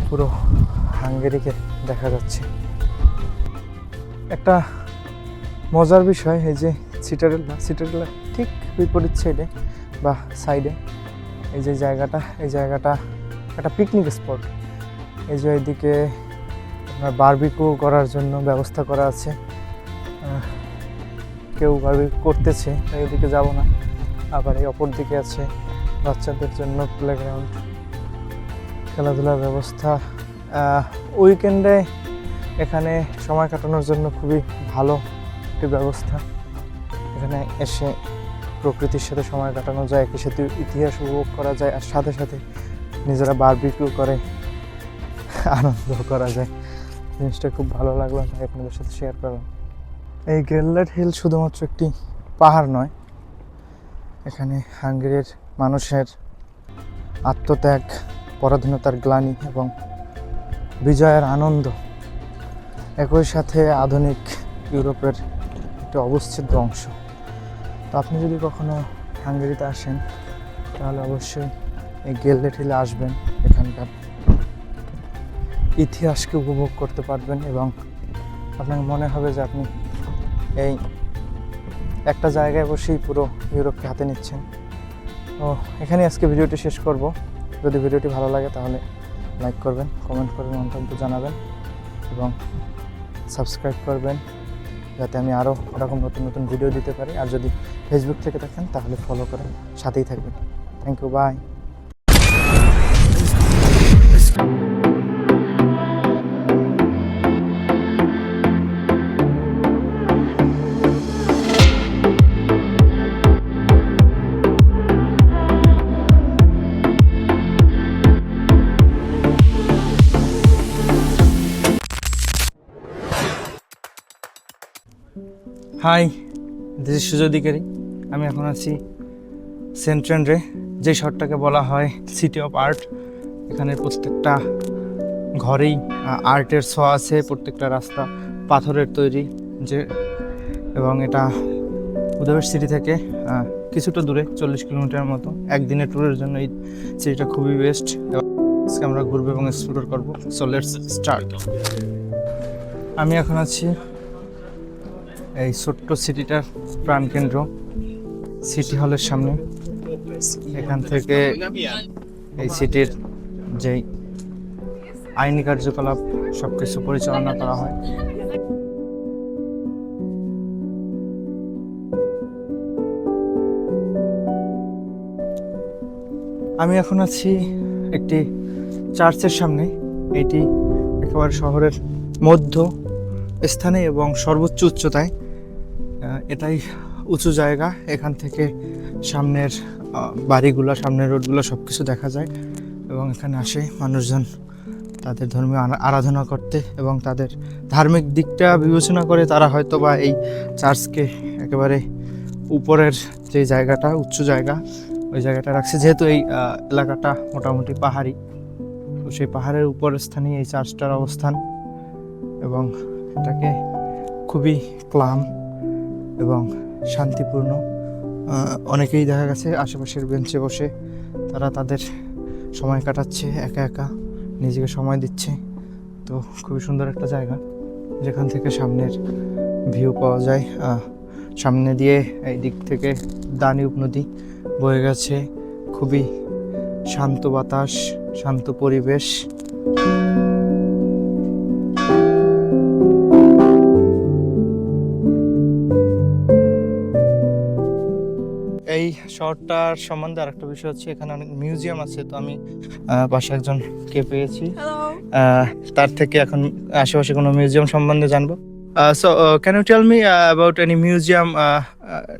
পুরো হাঙ্গেরিকে দেখা যাচ্ছে। একটা মজার বিষয়, এই যে সিটাডেল্লা ঠিক বিপরীত সাইডে বা সাইডে এই জায়গাটা একটা পিকনিক স্পট। এই যে এদিকে আপনার বারবিকিউ করার জন্য ব্যবস্থা করা আছে। কেউ বারবিকিউ করতেছে, তাই ওদিকে যাব না। আবার এই অপর দিকে আছে বাচ্চাদের জন্য প্লেগ্রাউন্ড, খেলাধুলার ব্যবস্থা। উইকেন্ডে এখানে সময় কাটানোর জন্য খুবই ভালো একটি ব্যবস্থা। এখানে এসে প্রকৃতির সাথে সময় কাটানো যায়, একই সাথে ইতিহাস উপভোগ করা যায়, আর সাথে সাথে নিজেরা বারবিকিউ করে আনন্দ করা যায়। জিনিসটা খুব ভালো লাগলো, তাই আপনাদের সাথে শেয়ার করলাম। এই গেললার্ট হিল শুধুমাত্র একটি পাহাড় নয়, এখানে হাঙ্গেরির মানুষের আত্মত্যাগ, পরাধীনতার গ্লানি এবং বিজয়ের আনন্দ, একই সাথে আধুনিক ইউরোপের একটি অবিচ্ছেদ্য অংশ। তো আপনি যদি কখনো হাঙ্গেরিতে আসেন তাহলে অবশ্যই এই গেললার্ট হিলে আসবেন। এখানকার ইতিহাসকে উপভোগ করতে পারবেন এবং আপনার মনে হবে যে আপনি এই একটা জায়গায় বসেই পুরো ইউরোপকে হাতে নিচ্ছেন। তো এখানে আজকে ভিডিওটি শেষ করব। যদি ভিডিওটি ভালো লাগে তাহলে লাইক করবেন, কমেন্ট করবেন, মন্তব্য জানাবেন এবং সাবস্ক্রাইব করবেন, যাতে আমি আরও এরকম নতুন নতুন ভিডিও দিতে পারি। আর যদি ফেসবুক থেকে দেখেন তাহলে ফলো করেন, সাথেই থাকবেন। Thank you, bye. Hi, this is Sujoy Adhikari. আমি এখন আছি সেন্ট্রেন্ডে, যে শহরটাকে বলা হয় সিটি অফ আর্ট। এখানে প্রত্যেকটা ঘরেই আর্টের ছোঁয়া আছে, প্রত্যেকটা রাস্তা পাথরের তৈরি এবং এটা বুদাপেস্ট সিটি থেকে কিছুটা দূরে, 40 কিলোমিটার মতো। একদিনের ট্যুরের জন্য এই সিটিটা খুবই বেস্ট। আজকে আমরা ঘুরবো এবং এক্সপ্লোর করবো। So let's start. আমি এখন আছি এই ছোট্ট সিটিটার প্রাণকেন্দ্র সিটি হলের সামনে। এখান থেকে এই সিটির যেই আইনি কার্যকলাপ সব কিছু পরিচালনা করা হয়। আমি এখন আছি একটি চার্চের সামনে। এটি একেবারে শহরের মধ্য স্থানে এবং সর্বোচ্চ উচ্চতায়। এটাই উঁচু জায়গা, এখান থেকে সামনের বাড়িগুলো, সামনের রোডগুলো সব কিছু দেখা যায় এবং এখানে আসে মানুষজন তাদের ধর্মীয় আরাধনা করতে এবং তাদের ধার্মিক দিকটা বিবেচনা করে তারা হয়তো বা এই চার্চকে একেবারে উপরের যে জায়গাটা, উচ্চ জায়গা, ওই জায়গাটা রাখছে। যেহেতু এই এলাকাটা মোটামুটি পাহাড়ি, তো সেই পাহাড়ের উপর স্থানে এই চার্চটার অবস্থান এবং এটাকে খুবই ক্লাম এবং শান্তিপূর্ণ। অনেকেই দেখা গেছে আশেপাশের বেঞ্চে বসে তারা তাদের সময় কাটাচ্ছে, একা একা নিজেকে সময় দিচ্ছে। তো খুবই সুন্দর একটা জায়গা, যেখান থেকে সামনের ভিউ পাওয়া যায়। সামনে দিয়ে এই দিক থেকে দানিউব নদী বয়ে গেছে। খুবই শান্ত বাতাস, শান্ত পরিবেশ। এই শহরটার সম্বন্ধে আরেকটা বিষয় হচ্ছে, এখানে অনেক মিউজিয়াম আছে। তো আমি পাশে একজনকে পেয়েছি, তার থেকে এখন আশেপাশে কোনো মিউজিয়াম সম্বন্ধে জানবো। So can you tell me about any museum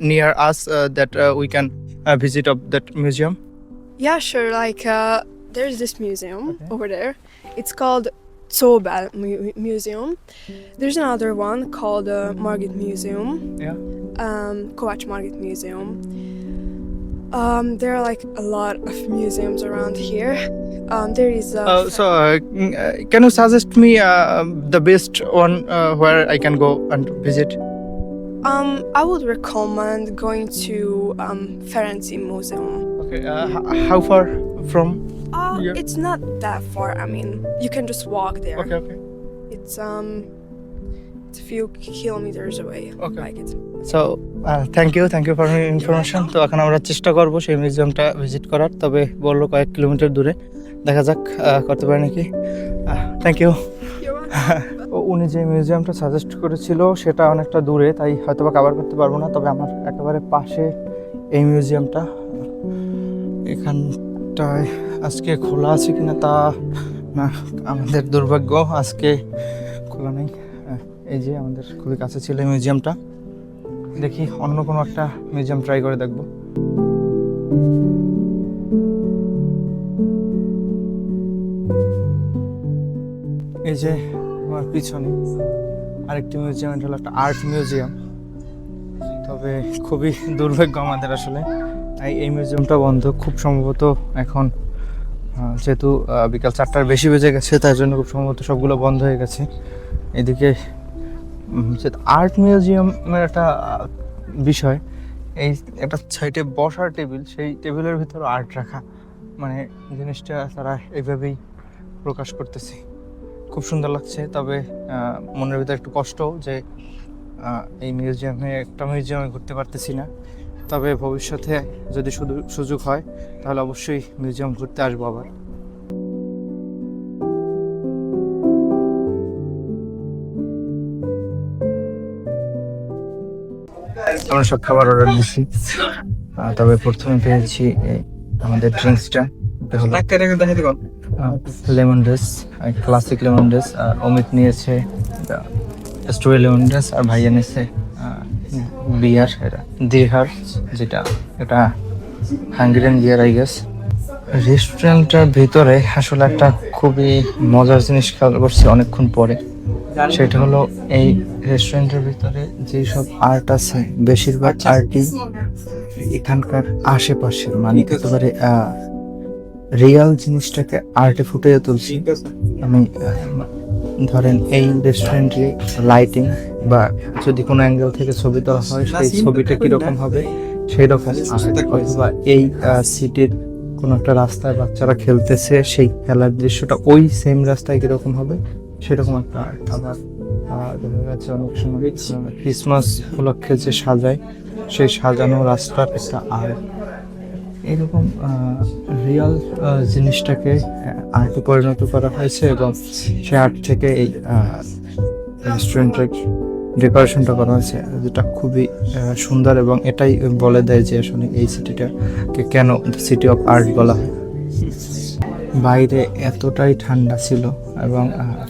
near us that we can visit of that museum? Yeah, sure. Like, there's this museum Okay. over there. It's called Zobel Museum. There's another one called Margit Museum. Yeah. Kovacs Margit Museum. There are like a lot of museums around here. There is a Can you suggest me the best one where I can go and visit? I would recommend going to Ferenczi Museum. Okay. How far from? Yeah. It's not that far. I mean, you can just walk there. Okay. Okay. It's a few kilometers away. Okay. Like it. So thank you for information. তো এখন আমরা চেষ্টা করব সেই মিউজিয়ামটা visit করার, তবে বললো কয়েক কিলোমিটার দূরে। দেখা যাক করতে পারি নাকি। Thank you. উনি যে মিউজিয়ামটা সাজেস্ট করেছিল সেটা অনেকটা দূরে, তাই হয়তো বা কভার করতে পারবো না। তবে আমার একেবারে পাশে এই মিউজিয়ামটা, এখানটায় আজকে খোলা আছে কিনা তা না, আমাদের দুর্ভাগ্য আজকে খোলা নেই। এই যে আমাদের খুবই কাছে ছিল এই মিউজিয়ামটা। দেখি অন্য কোনো একটা মিউজিয়াম ট্রাই করে দেখব। এই যে আমার পিছনে আরেকটি মিউজিয়াম, এটা হলো একটা আর্ট মিউজিয়াম। তবে খুবই দুর্ভাগ্য আমাদের আসলে, এই মিউজিয়ামটা বন্ধ। খুব সম্ভবত এখন যেহেতু বিকাল 4টার বেশি বেজে গেছে, তাই জন্য খুব সম্ভবত সবগুলো বন্ধ হয়ে গেছে। এদিকে আর্ট মিউজিয়ামের একটা বিষয়, এই একটা সাইডে বসার টেবিল, সেই টেবিলের ভিতরে আর্ট রাখা, মানে জিনিসটা তারা এইভাবেই প্রকাশ করতেছে। খুব সুন্দর লাগছে। তবে মনের ভিতরে একটু কষ্ট যে এই একটা মিউজিয়ামে ঘুরতে পারতেছি না। তবে ভবিষ্যতে যদি সুযোগ হয় তাহলে অবশ্যই মিউজিয়াম ঘুরতে আসবো আবার। আমরা সব খাবার অর্ডার দিচ্ছি, তবে প্রথমে পেয়েছি আমাদের ড্রিঙ্কসটা, lemon dress, classic lemon dress. আর অমিত নিয়েছে স্ট্রবেরি লেমন ড্রেস, আর ভাইয়া নিয়েছে বিয়ার, এটা দিরহার, যেটা এটা হাঙ্গেরিয়ান বিয়ার আই গেস। রেস্টুরেন্টটার ভিতরে আসলে একটা খুবই মজার জিনিস খেয়াল করছি অনেকক্ষণ পরে, সেটা হলো এই রেস্টুরেন্টের ভিতরে যেই সব আর্ট আছে বেশিরভাগ আর্টই এখানকার আশেপাশের, মানে একেবারে রিয়াল জিনিসটাকে আর্টে ফুটিয়ে তুলছি। আমি ধরেন এই রেস্টুরেন্টে লাইটিং বা যদি কোনো অ্যাঙ্গেল থেকে ছবি তোলা হয় সেই ছবিটা কিরকম হবে সেই রকম, অথবা এই সিটির কোনো একটা রাস্তায় বাচ্চারা খেলতেছে সেই খেলার দৃশ্যটা ওই সেম রাস্তায় কিরকম হবে সেরকম একটা আর্ট। আবার দেখা যাচ্ছে অনেক সময় ক্রিসমাস উপলক্ষে যে সাজায় সেই সাজানো রাস্তার একটা আর্ট। এরকম রিয়াল জিনিসটাকে আর্টে পরিণত করা হয়েছে এবং সেই আর্ট থেকে এই রেস্টুরেন্টের ডেকোরেশনটা করা হয়েছে, যেটা খুবই সুন্দর এবং এটাই বলে দেয় যে আসলে এই সিটিটাকে কেন সিটি অফ আর্ট বলা হয়। বাইরে এতটাই ঠান্ডা ছিল এবং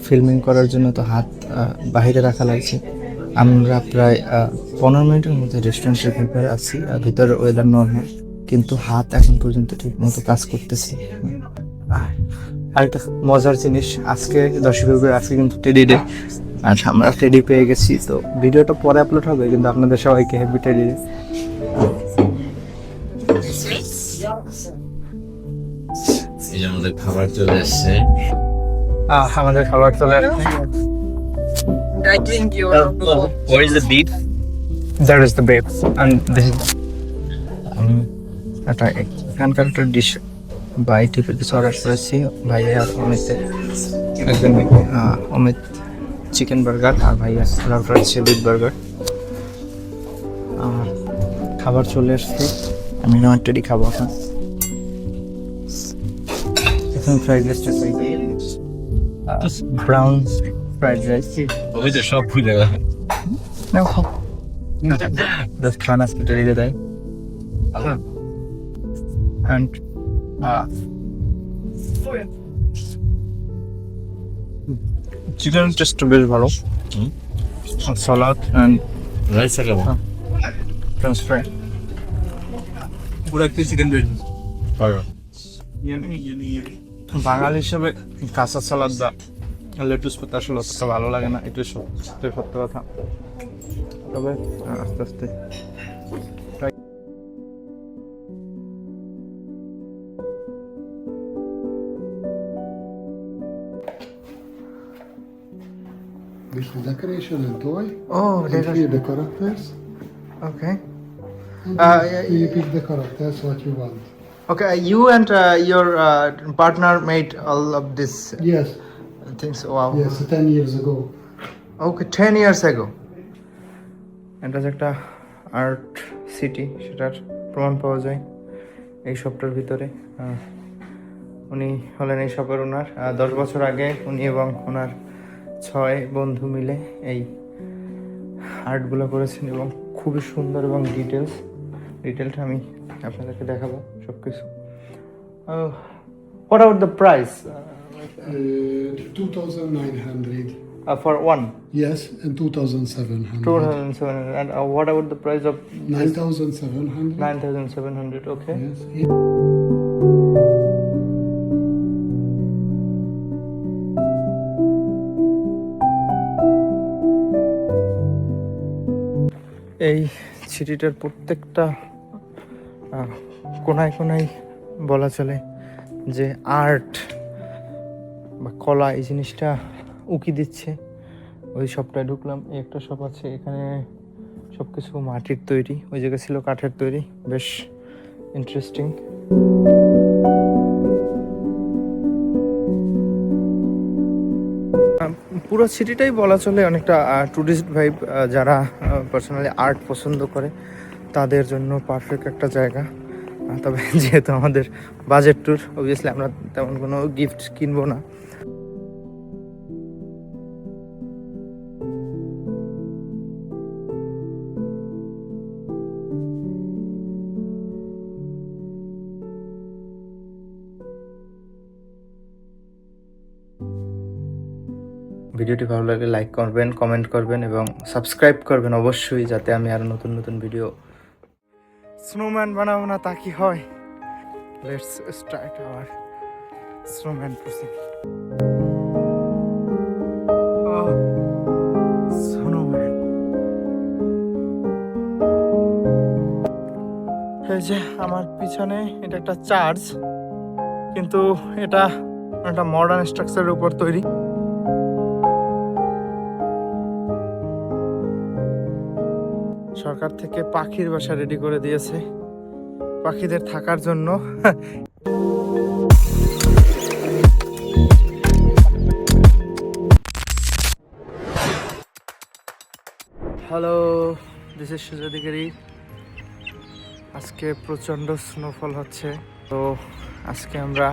ফিল্মিং করার জন্য তো হাত বাইরে রাখা লাগছে। আমরা প্রায় 15 মিনিটের মধ্যে রেস্টুরেন্টের ভিতরে আছি, ভিতরে ওয়েদার নর্মাল, কিন্তু হাত এখন পর্যন্ত ঠিক মতো কাজ করতেছে। আরেকটা মজার জিনিস, আজকে 10 ফেব্রুয়ারি, আজকে কিন্তু টেডি ডে, আর আমরা টেডি পেয়ে গেছি। তো ভিডিওটা পরে আপলোড হবে, কিন্তু আপনাদের সবাইকে হ্যাপি টেডি ডে। এই যে আমাদের খাবার চলে এসছে। আমাদের খাবার চলে আসছে। I think you What is the beef? That is the babe and this is একটা এখানকার একটা ডিশ বাই টিপে কিছু অর্ডার করেছি। ভাই আর অমিতের একজন অমিত চিকেন বার্গার, আর ভাই অর্ডার করেছে বিফ বার্গার। আর খাবার চলে এসছে, আমি নয়টারই খাবো এখন। এখন ফ্রাইড রাইসটা ব্রাউন ফ্রাইড রাইস। ওই যে সব ভুলে গেল। নাও খাও। That's खाना स्पेशली देता है and chicken just বেশ ভালো, salad and রাইস খাবো। french fry পুরো একটা চিকেন বিরিয়ানি। বাঙালি হিসেবে কাঁচা সালাদ বা লেটুস পাতা আসলে অতটা ভালো লাগে না, এটা সত্যি কথা। তবে আস্তে আস্তে This is decoration and toy. Oh, And here the characters. okay. And you pick the characters what you want. Okay, you and your partner made all of this Yes, things. Wow. yes, 10 years ago. Okay, 10 years ago. এটা যে একটা art city, সেটার প্রমাণ পাওয়া যায় এই শপটার ভিতরে। উনি হলেন এই শপের ওনার। 10 বছর আগে উনি এবং ওনার 6 বন্ধু মিলে এই আর্টগুলো করেছেন, এবং খুবই সুন্দর এবং ডিটেলটা আমি আপনাদেরকে দেখাবো সব কিছু। What about the price 2,900. For one? Yes, and 2,700. 2,700. And what about the price of 9,700. 9,700? Okay. Yes. এই সিটিটার প্রত্যেকটা কোনায় কোনায় বলা চলে যে আর্ট বা কলা এই জিনিসটা উকি দিচ্ছে। ওই শপটায় ঢুকলাম, এই একটা শপ আছে, এখানে সব কিছু মাটির তৈরি, ওই জায়গায় ছিল কাঠের তৈরি, বেশ ইন্টারেস্টিং। পুরো সিটিটাই বলা চলে অনেকটা ট্যুরিস্ট ভাইব, যারা পার্সোনালি আর্ট পছন্দ করে তাদের জন্য পারফেক্ট একটা জায়গা। তবে যেহেতু আমাদের বাজেট ট্যুর, অবভিয়াসলি আমরা তেমন কোনো গিফট কিনবো না। ভিডিওটি ভালো লাগলে লাইক করবেন, কমেন্ট করবেন এবং সাবস্ক্রাইব করবেন অবশ্যই, যাতে আমি আরো নতুন নতুন ভিডিও। স্নোম্যান বানাবো না তা কি হয়? Let's start our snowman process. Snowman, এই যে আমার পিছনে এটা একটা চার্চ, কিন্তু এটা একটা মডার্ন স্ট্রাকচারের উপর তৈরি। সরকার থেকে পাখির বাসা রেডি করে দিয়েছে পাখিদের থাকার জন্য। হ্যালো, দিস ইজ সুজয় অধিকারী। আজকে প্রচণ্ড স্নোফল হচ্ছে, তো আজকে আমরা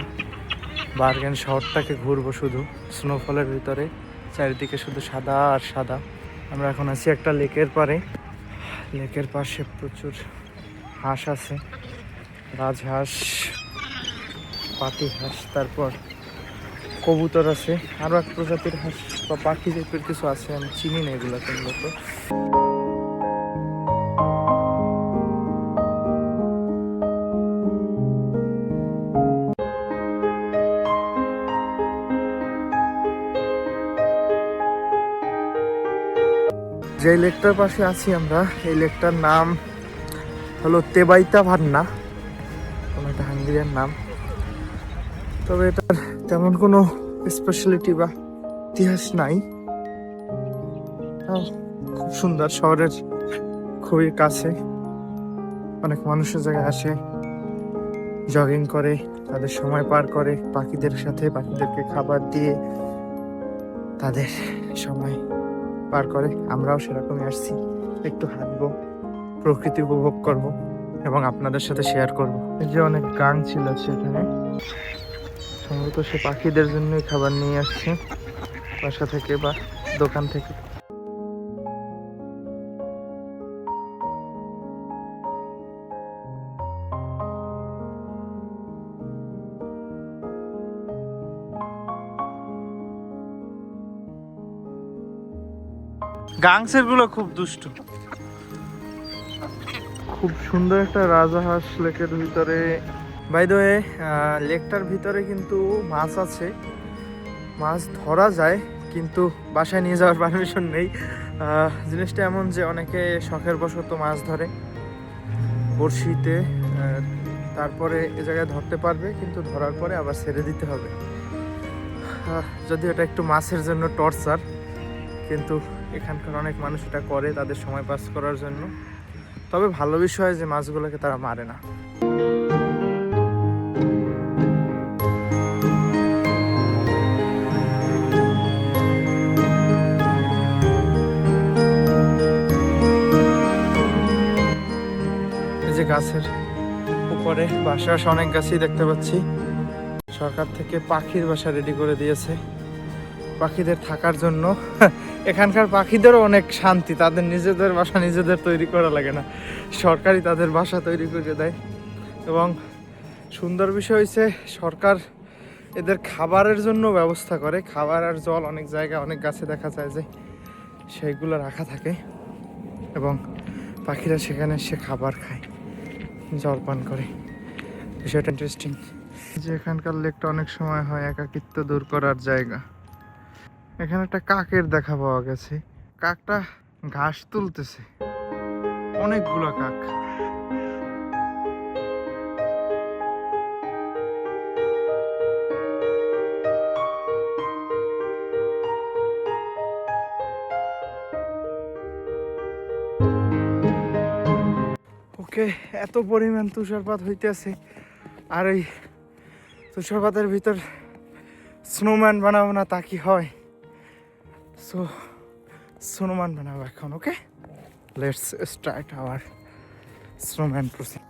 বার্গেন শহরটাকে ঘুরবো শুধু স্নোফলের ভিতরে। চারিদিকে শুধু সাদা আর সাদা। আমরা এখন আছি একটা লেকের পাড়ে। লেকের পাশে প্রচুর হাঁস আছে, রাজহাঁস, পাতি হাঁস, তারপর কবুতর আছে, আরও এক প্রজাতির হাঁস বা পাখি টাইপের কিছু আছে, আমি চিনি না এগুলোকে মূলত। যে লেকটার পাশে আছি আমরা, এই লেকটার নাম হলো তেবাইতা ভান্না, কোনো একটা হাঙ্গেরিয়ান নাম। তবে এটার তেমন কোনো স্পেশালিটি বা ইতিহাস নাই। তাও খুব সুন্দর, শহরের খুবই কাছে। অনেক মানুষের জায়গায় আসে, জগিং করে, তাদের সময় পার করে পাখিদের সাথে, পাখিদেরকে খাবার দিয়ে তাদের সময় পার করে। আমরাও সেরকমই আসছি, একটু হাঁটবো, প্রকৃতি উপভোগ করব এবং আপনাদের সাথে শেয়ার করব। এই যে অনেক গাং ছিল সেখানে, সম্ভবত সে পাখিদের জন্যই খাবার নিয়ে আসছে বাসা থেকে বা দোকান থেকে। গাংসের গুলো খুব দুষ্ট। খুব সুন্দর একটা রাজাহাঁস লেকের ভিতরে। বাই দ্য ওয়ে, লেকটার ভিতরে কিন্তু মাছ আছে, মাছ ধরা যায়, কিন্তু বাসায় নিয়ে যাওয়ার পারমিশন নেই। জিনিসটা এমন যে অনেকে শখের বশত মাছ ধরে বড়শিতে, তারপরে এ জায়গায় ধরতে পারবে, কিন্তু ধরার পরে আবার ছেড়ে দিতে হবে। যদিও এটা একটু মাছের জন্য টর্চার, কিন্তু এখানকার অনেক মানুষ এটা করে তাদের সময় পাস করার জন্য। তবে ভালো বিষয় যে মাছগুলোকে তারা মারে না। এই যে গাছের উপরে বাসা, অনেক গাছই দেখতে পাচ্ছি। সরকার থেকে পাখির বাসা রেডি করে দিয়েছে পাখিদের থাকার জন্য। এখানকার পাখিদেরও অনেক শান্তি, তাদের নিজেদের বাসা নিজেদের তৈরি করা লাগে না, সরকারই তাদের বাসা তৈরি করে দেয়। এবং সুন্দর বিষয় হয়েছে সরকার এদের খাবারের জন্য ব্যবস্থা করে। খাবার আর জল অনেক জায়গায় অনেক গাছে দেখা যায় যে সেইগুলো রাখা থাকে, এবং পাখিরা সেখানে এসে খাবার খায়, জল পান করে। বিষয়টা ইন্টারেস্টিং। যে এখানকার লেকটা অনেক সময় হয় একাকিত্ব দূর করার জায়গা। এখানে একটা কাকের দেখা পাওয়া গেছে, কাকটা ঘাস তুলতেছে, অনেকগুলো কাক। ওকে, এত পরিমাণ তুষারপাত হইতেছে, আর এই তুষারপাতের ভিতর স্নোম্যান বানাবো না তা কি হয়? সো স্নোম্যান বানাবো এখন। Okay, let's start our snowman process.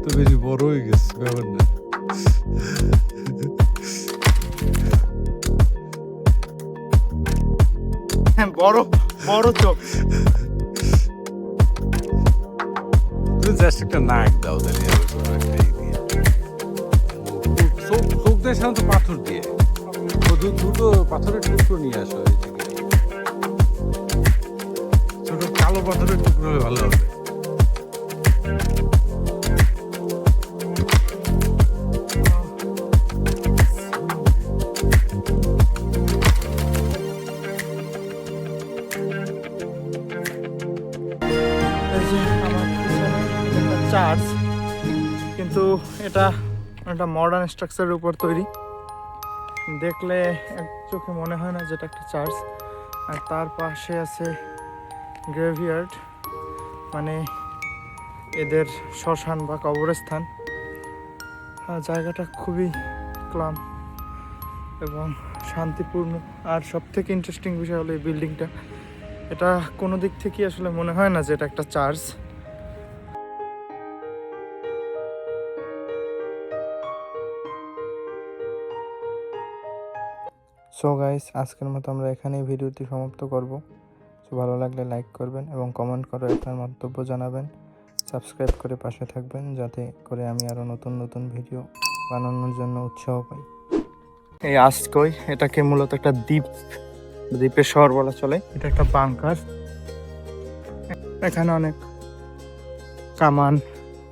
তো বেশি বড় হয়ে গেছে ব্যাপার না। বড় বড় চোখ। তুমি জাস্ট একটা নাক দাও, তাহলে হবে কোনো একটা ই দিয়ে। চোখ দিয়ে সাধারণত পাথর দিয়ে, দুটো পাথরের টুকরো নিয়ে আসো। এই থেকে ছোট কালো পাথরের টুকরো হলে ভালো হবে। চার্চ, কিন্তু এটা একটা মডার্ন স্ট্রাকচারের উপর তৈরি। দেখলে এক চোখে মনে হয় না যেটা একটা চার্চ। আর তার পাশে আছে গ্রেভিয়ার্ড, মানে এদের শ্মশান বা কবরস্থান। জায়গাটা খুবই ক্লাম এবং শান্তিপূর্ণ। আর সব থেকে ইন্টারেস্টিং বিষয় হলো এই বিল্ডিংটা, এটা কোনো দিক থেকে আসলে মনে হয় না যে এটা একটা চার্চ। সো গাইস, আজকের মতো আমরা এখানেই ভিডিওটি সমাপ্ত করব। সো ভালো লাগলে লাইক করবেন এবং কমেন্ট করে আপনার মন্তব্য জানাবেন। সাবস্ক্রাইব করে পাশে থাকবেন, যাতে করে আমি আরও নতুন নতুন ভিডিও বানানোর জন্য উৎসাহ পাই। এই আজকই এটাকে মূলত একটা দ্বীপ দ্বীপের শহর বলা চলে। এটা একটা বাংকার, এখানে অনেক কামান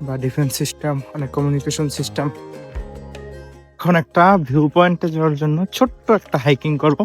বা ডিফেন্স সিস্টেম, অনেক কমিউনিকেশন সিস্টেম। এখন একটা ভিউ পয়েন্টে যাওয়ার জন্য ছোট্ট একটা হাইকিং করব।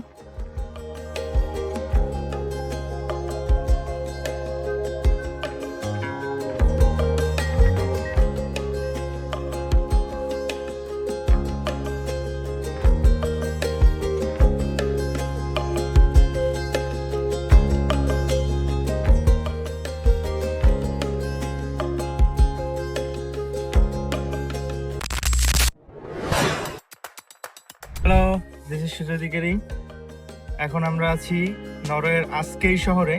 হ্যালো, দিস ইজ সুজয় অধিকারী। এখন আমরা আছি নরওয়ের আস্কেই শহরে।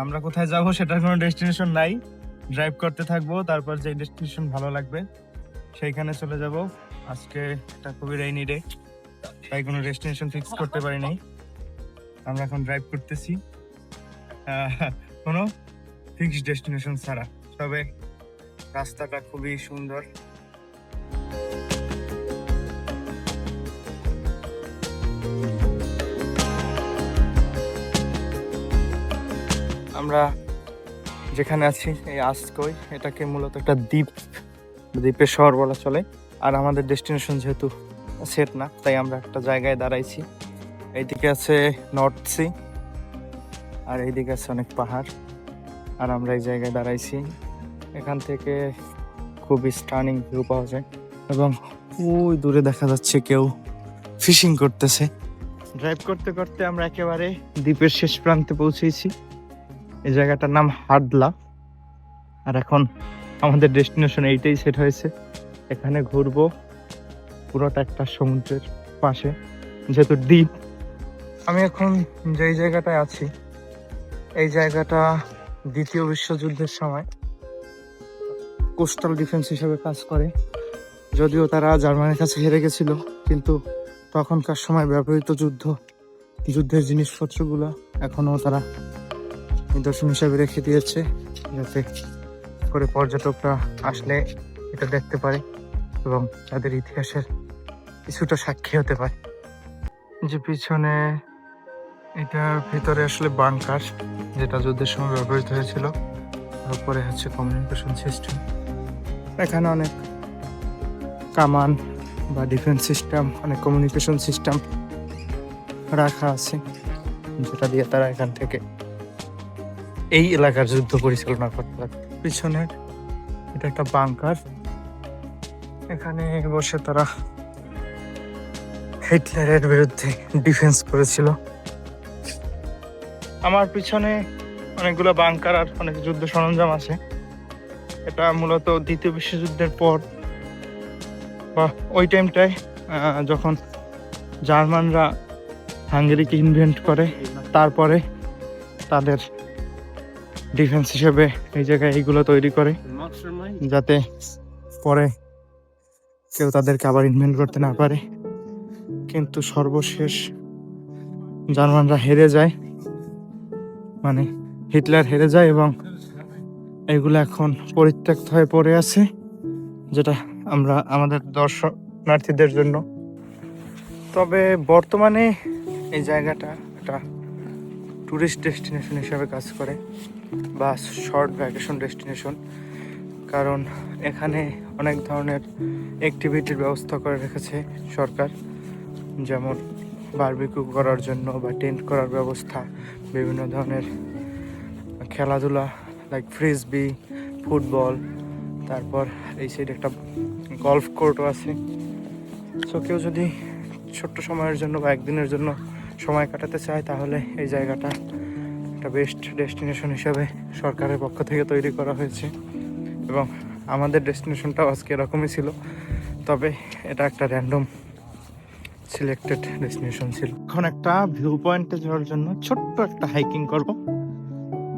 আমরা কোথায় যাব সেটার কোনো ডেস্টিনেশন নাই, ড্রাইভ করতে থাকবো, তারপর যে ডেস্টিনেশন ভালো লাগবে সেইখানে চলে যাব। আজকে একটা খুবই রেইনি ডে, তাই কোনো ডেস্টিনেশন ফিক্স করতে পারি নাই। আমরা এখন ড্রাইভ করতেছি কোনো ফিক্সড ডেস্টিনেশন ছাড়া। তবে রাস্তাটা খুবই সুন্দর। আমরা যেখানে আছি এই আস্কই, এটাকে মূলত একটা দ্বীপের শহর বলা চলে। আর আমাদের ডেস্টিনেশন যেহেতু সেট না, তাই আমরা একটা জায়গায় দাঁড়াইছি। এইদিকে আছে নর্থ সি আর এইদিকে আছে অনেক পাহাড়, আর আমরা এই জায়গায় দাঁড়াইছি। এখান থেকে খুবই স্টানিং ভিউ পাওয়া যায় এবং ওই দূরে দেখা যাচ্ছে কেউ ফিশিং করতেছে। ড্রাইভ করতে করতে আমরা একেবারে দ্বীপের শেষ প্রান্তে পৌঁছেছি। এই জায়গাটার নাম হাডলা। আর এখন আমাদের ডেস্টিনেশন এইটাই সেট হয়েছে, এখানে ঘুরবো। পুরোটা একটা সমুদ্রের পাশে, যেহেতু দ্বীপ। আমি এখন যেই জায়গাটায় আছি, এই জায়গাটা দ্বিতীয় বিশ্বযুদ্ধের সময় কোস্টাল ডিফেন্স হিসেবে কাজ করে। যদিও তারা জার্মানির কাছে হেরে গেছিল, কিন্তু তখনকার সময় ব্যবহৃত যুদ্ধের জিনিসপত্রগুলো এখনও তারা নিদর্শন হিসাবে রেখে দিয়েছে, যাতে করে পর্যটকরা আসলে এটা দেখতে পারে এবং তাদের ইতিহাসের কিছুটা সাক্ষী হতে পারে। যে পিছনে এটার ভিতরে আসলে বাংকার, যেটা যুদ্ধের সময় ব্যবহৃত হয়েছিল। তারপরে হচ্ছে কমিউনিকেশন সিস্টেম, এখানে অনেক কামান বা ডিফেন্স সিস্টেম, অনেক কমিউনিকেশন সিস্টেম রাখা আছে, যেটা দিয়ে তারা এখান থেকে এই এলাকার যুদ্ধ পরিচালনা করতে পারে। পিছনের এটা একটা বাংকার, এখানে বসে তারা হিটলারের বিরুদ্ধে ডিফেন্স করেছিল। আমার পিছনে অনেকগুলো বাংকার আর অনেক যুদ্ধ সরঞ্জাম আছে। এটা মূলত দ্বিতীয় বিশ্বযুদ্ধের পর বা ওই টাইমটায় যখন জার্মানরা হাঙ্গেরিকে ইনভেন্ট করে, তারপরে তাদের ডিফেন্স হিসেবে এই জায়গায় এইগুলো তৈরি করে, যাতে পরে কেউ তাদেরকে আবার ইনভেন্ট করতে না পারে। কিন্তু সর্বশেষ জার্মানরা হেরে যায়, মানে হিটলার হেরে যায়, এবং এগুলো এখন পরিত্যক্ত হয়ে পড়ে আছে, যেটা আমরা আমাদের দর্শনার্থীদের জন্য। তবে বর্তমানে এই জায়গাটা একটা ট্যুরিস্ট ডেস্টিনেশন হিসেবে কাজ করে বা শর্ট ভ্যাকেশন ডেস্টিনেশন, কারণ এখানে অনেক ধরনের অ্যাক্টিভিটির ব্যবস্থা করে রেখেছে সরকার, যেমন বারবিকিউ করার জন্য বা টেন্ট করার ব্যবস্থা, বিভিন্ন ধরনের খেলাধুলা লাইক ফ্রিসবি, ফুটবল, তারপর এই সাইডে একটা গলফ কোর্টও আছে। সো কেউ যদি ছোট্ট সময়ের জন্য বা একদিনের জন্য সময় কাটাতে চায়, তাহলে এই জায়গাটা একটা বেস্ট ডেস্টিনেশন হিসাবে সরকারের পক্ষ থেকে তৈরি করা হয়েছে। এবং আমাদের ডেস্টিনেশনটাও আজকে এরকমই ছিল, তবে এটা একটা র্যান্ডম সিলেক্টেড ডেস্টিনেশন ছিল। এখন একটা ভিউ পয়েন্টে যাওয়ার জন্য ছোট্ট একটা হাইকিং করব,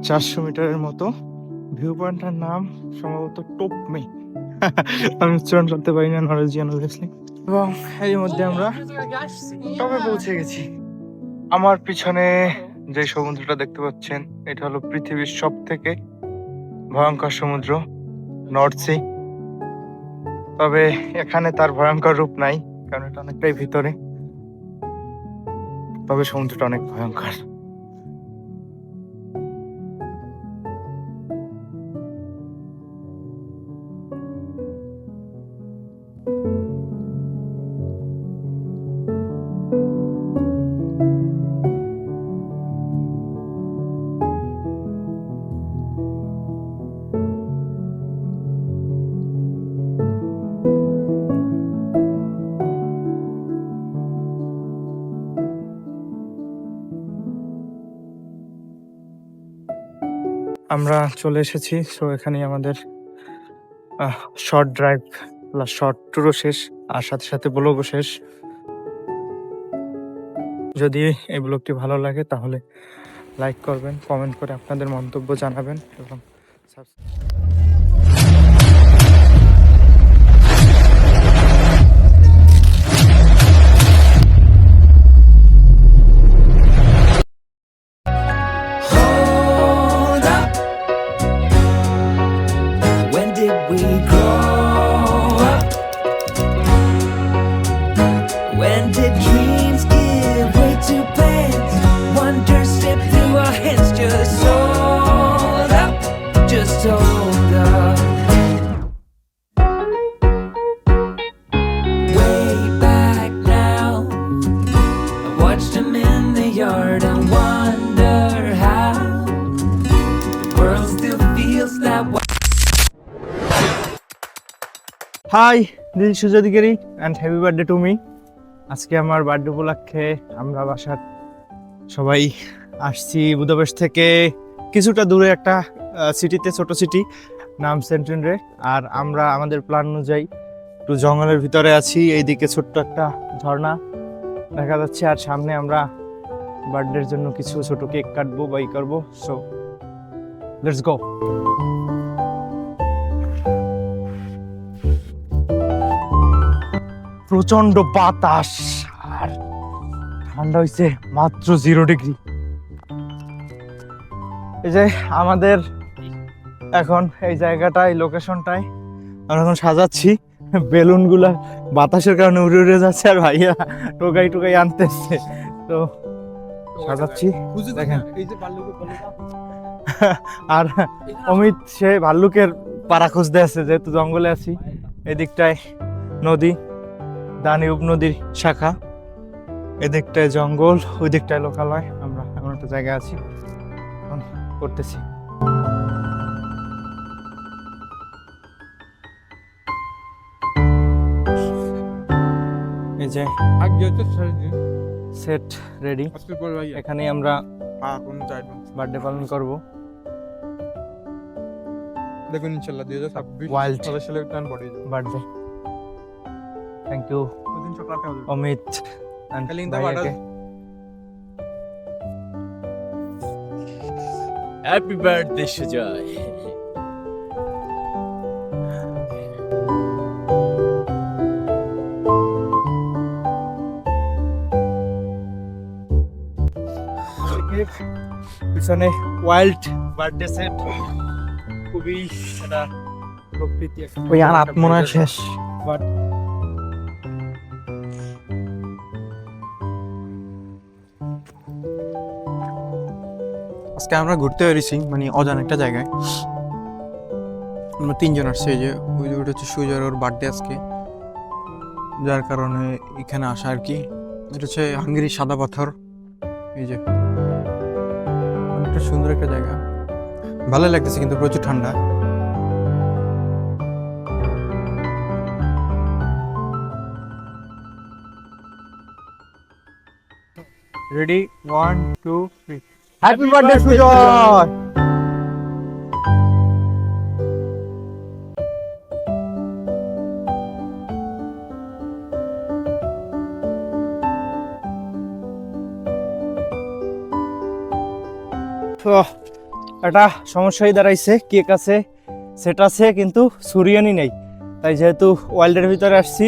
400 মিটারের মতো। ভিউ পয়েন্টটার নাম সম্ভবত টোপমে, আমি উচ্চারণ করতে পারি না নরওয়েজিয়ান অবভিয়াসলি। এবং এর মধ্যে আমরা টপে পৌঁছে গেছি। আমার পিছনে যে সমুদ্রটা দেখতে পাচ্ছেন, এটা হলো পৃথিবীর সব থেকে ভয়ঙ্কর সমুদ্র, নর্থ সি। তবে এখানে তার ভয়ঙ্কর রূপ নাই, কারণ এটা অনেকটাই ভিতরে। তবে সমুদ্রটা অনেক ভয়ঙ্কর। আমরা চলে এসেছি, সো এখানেই আমাদের শর্ট ড্রাইভ প্লাস শর্ট ট্যুরও শেষ, আর সাথে সাথে ব্লগও শেষ। যদি এই ব্লগটি ভালো লাগে তাহলে লাইক করবেন, কমেন্ট করে আপনাদের মন্তব্য জানাবেন এবং Hold up. When did we grow up? When did dreams give way to plans? Wonder slip through our hands. Just hold up. Just hold up. Way back now, I watched them in the yard and wonder how the world still feels that way. Hi, this is Sujoy Adhikari and happy birthday to me. আজকে আমার birthday উপলক্ষে আমরা বাসার সবাই আসছি Budapest থেকে কিছুটা দূরে একটা সিটিতে, ছোট সিটি নাম সেন্টেন্ড্রে। আর আমরা আমাদের প্ল্যান অনুযায়ী একটু জঙ্গলের ভিতরে আছি। এইদিকে ছোট্ট একটা ঝর্ণা দেখা যাচ্ছে, আর সামনে আমরা বার্থডের জন্য কিছু ছোট কেক কাটবো বা ই করবো। So let's go. প্রচন্ড বাতাস আর ঠান্ডা হয়েছে মাত্র 0 ডিগ্রি। এই যে আমাদের এখন এই জায়গাটায়, লোকেশনটায় আমরা এখন সাজাচ্ছি, বেলুন গুলা বাতাসের কারণে উড়ে উড়ে যাচ্ছে আর ভাইয়া টোকাই টোকাই আনতেছে, তো সাজাচ্ছি দেখেন। আর অমিত সে ভাল্লুকের পাড়া খুঁজতে আছে, যেহেতু জঙ্গলে আছি। এদিকটায় নদী, দানিউব নদীর শাখা, এদিকটায় জঙ্গল, ওই দিকটায় লোকালয়। আমরা এমন একটা জায়গায় আছি, এখন করতেছি। এই যে সেট রেডি, এখানে আমরা বার্থডে পালন করব। দেখুন ইনশাআল্লাহ 2026 ওয়াইল্ড সালে প্ল্যান পড়ে birthday. Thank you Amit and ভাইয়াকে। Happy birthday Sujoy. পিছনে ওয়াইল্ড বার্থডে সেট, খুবই একটা প্রকৃতি। ওই আর আত্মনা শেষ, বাট আজকে আমরা ঘুরতে বেরিয়েছি মানে অজানা একটা জায়গায়। আমরা 3 জন আসছি। এই যে ওই ওটা হচ্ছে সুজয়ের, ওর বার্থডে আজকে, যার কারণে এখানে আসা আর কি। এটা হচ্ছে হাঙ্গেরির সাদা পাথর। এই যে অনেকটা সুন্দর একটা জায়গা, ভালো লাগতেছে, কিন্তু প্রচুর ঠান্ডা। Ready 1 2 3 happy birthday Sujoy. একটা সমস্যাই দাঁড়াইছে, কেক আছে, সেট আছে, কিন্তু ছুরিয়ানি নেই। তাই যেহেতু ওয়াইল্ডের ভিতরে আসছি,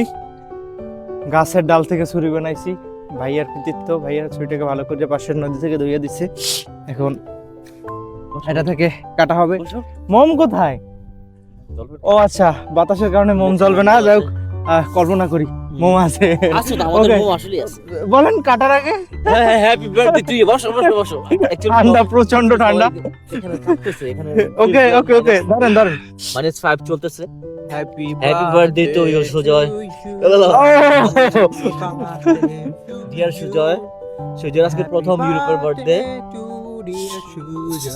গাছের ডাল থেকে ছুরি বানাইছি। ভাইয়ার কৃতিত্ব, ভাইয়ার ছুরিটাকে ভালো করে পাশের নদী থেকে ধুইয়ে দিচ্ছে। এখন এটা থেকে কাটা হবে। মোম কোথায়? ও আচ্ছা, বাতাসের কারণে মোম জ্বলবে না। যাই হোক, কল্পনা করি মোম আছে আছে তো আমাদের Okay. মোম আসলে আছে। বলেন কাটার আগে হ্যাঁ হ্যাপি বার্থডে টু ইউ। বসো বসো বসো। Actually ঠান্ডা প্রচন্ড ঠান্ডা এখানে থাকতেছে এখানে। ওকে ওকে ওকে ধরেন ধরেন -5 চলতেছে। Happy Happy birthday to you, Sujoy. Dear Sujoy, সুজয়ের আজকে প্রথম ইউরোপের বার্থডে।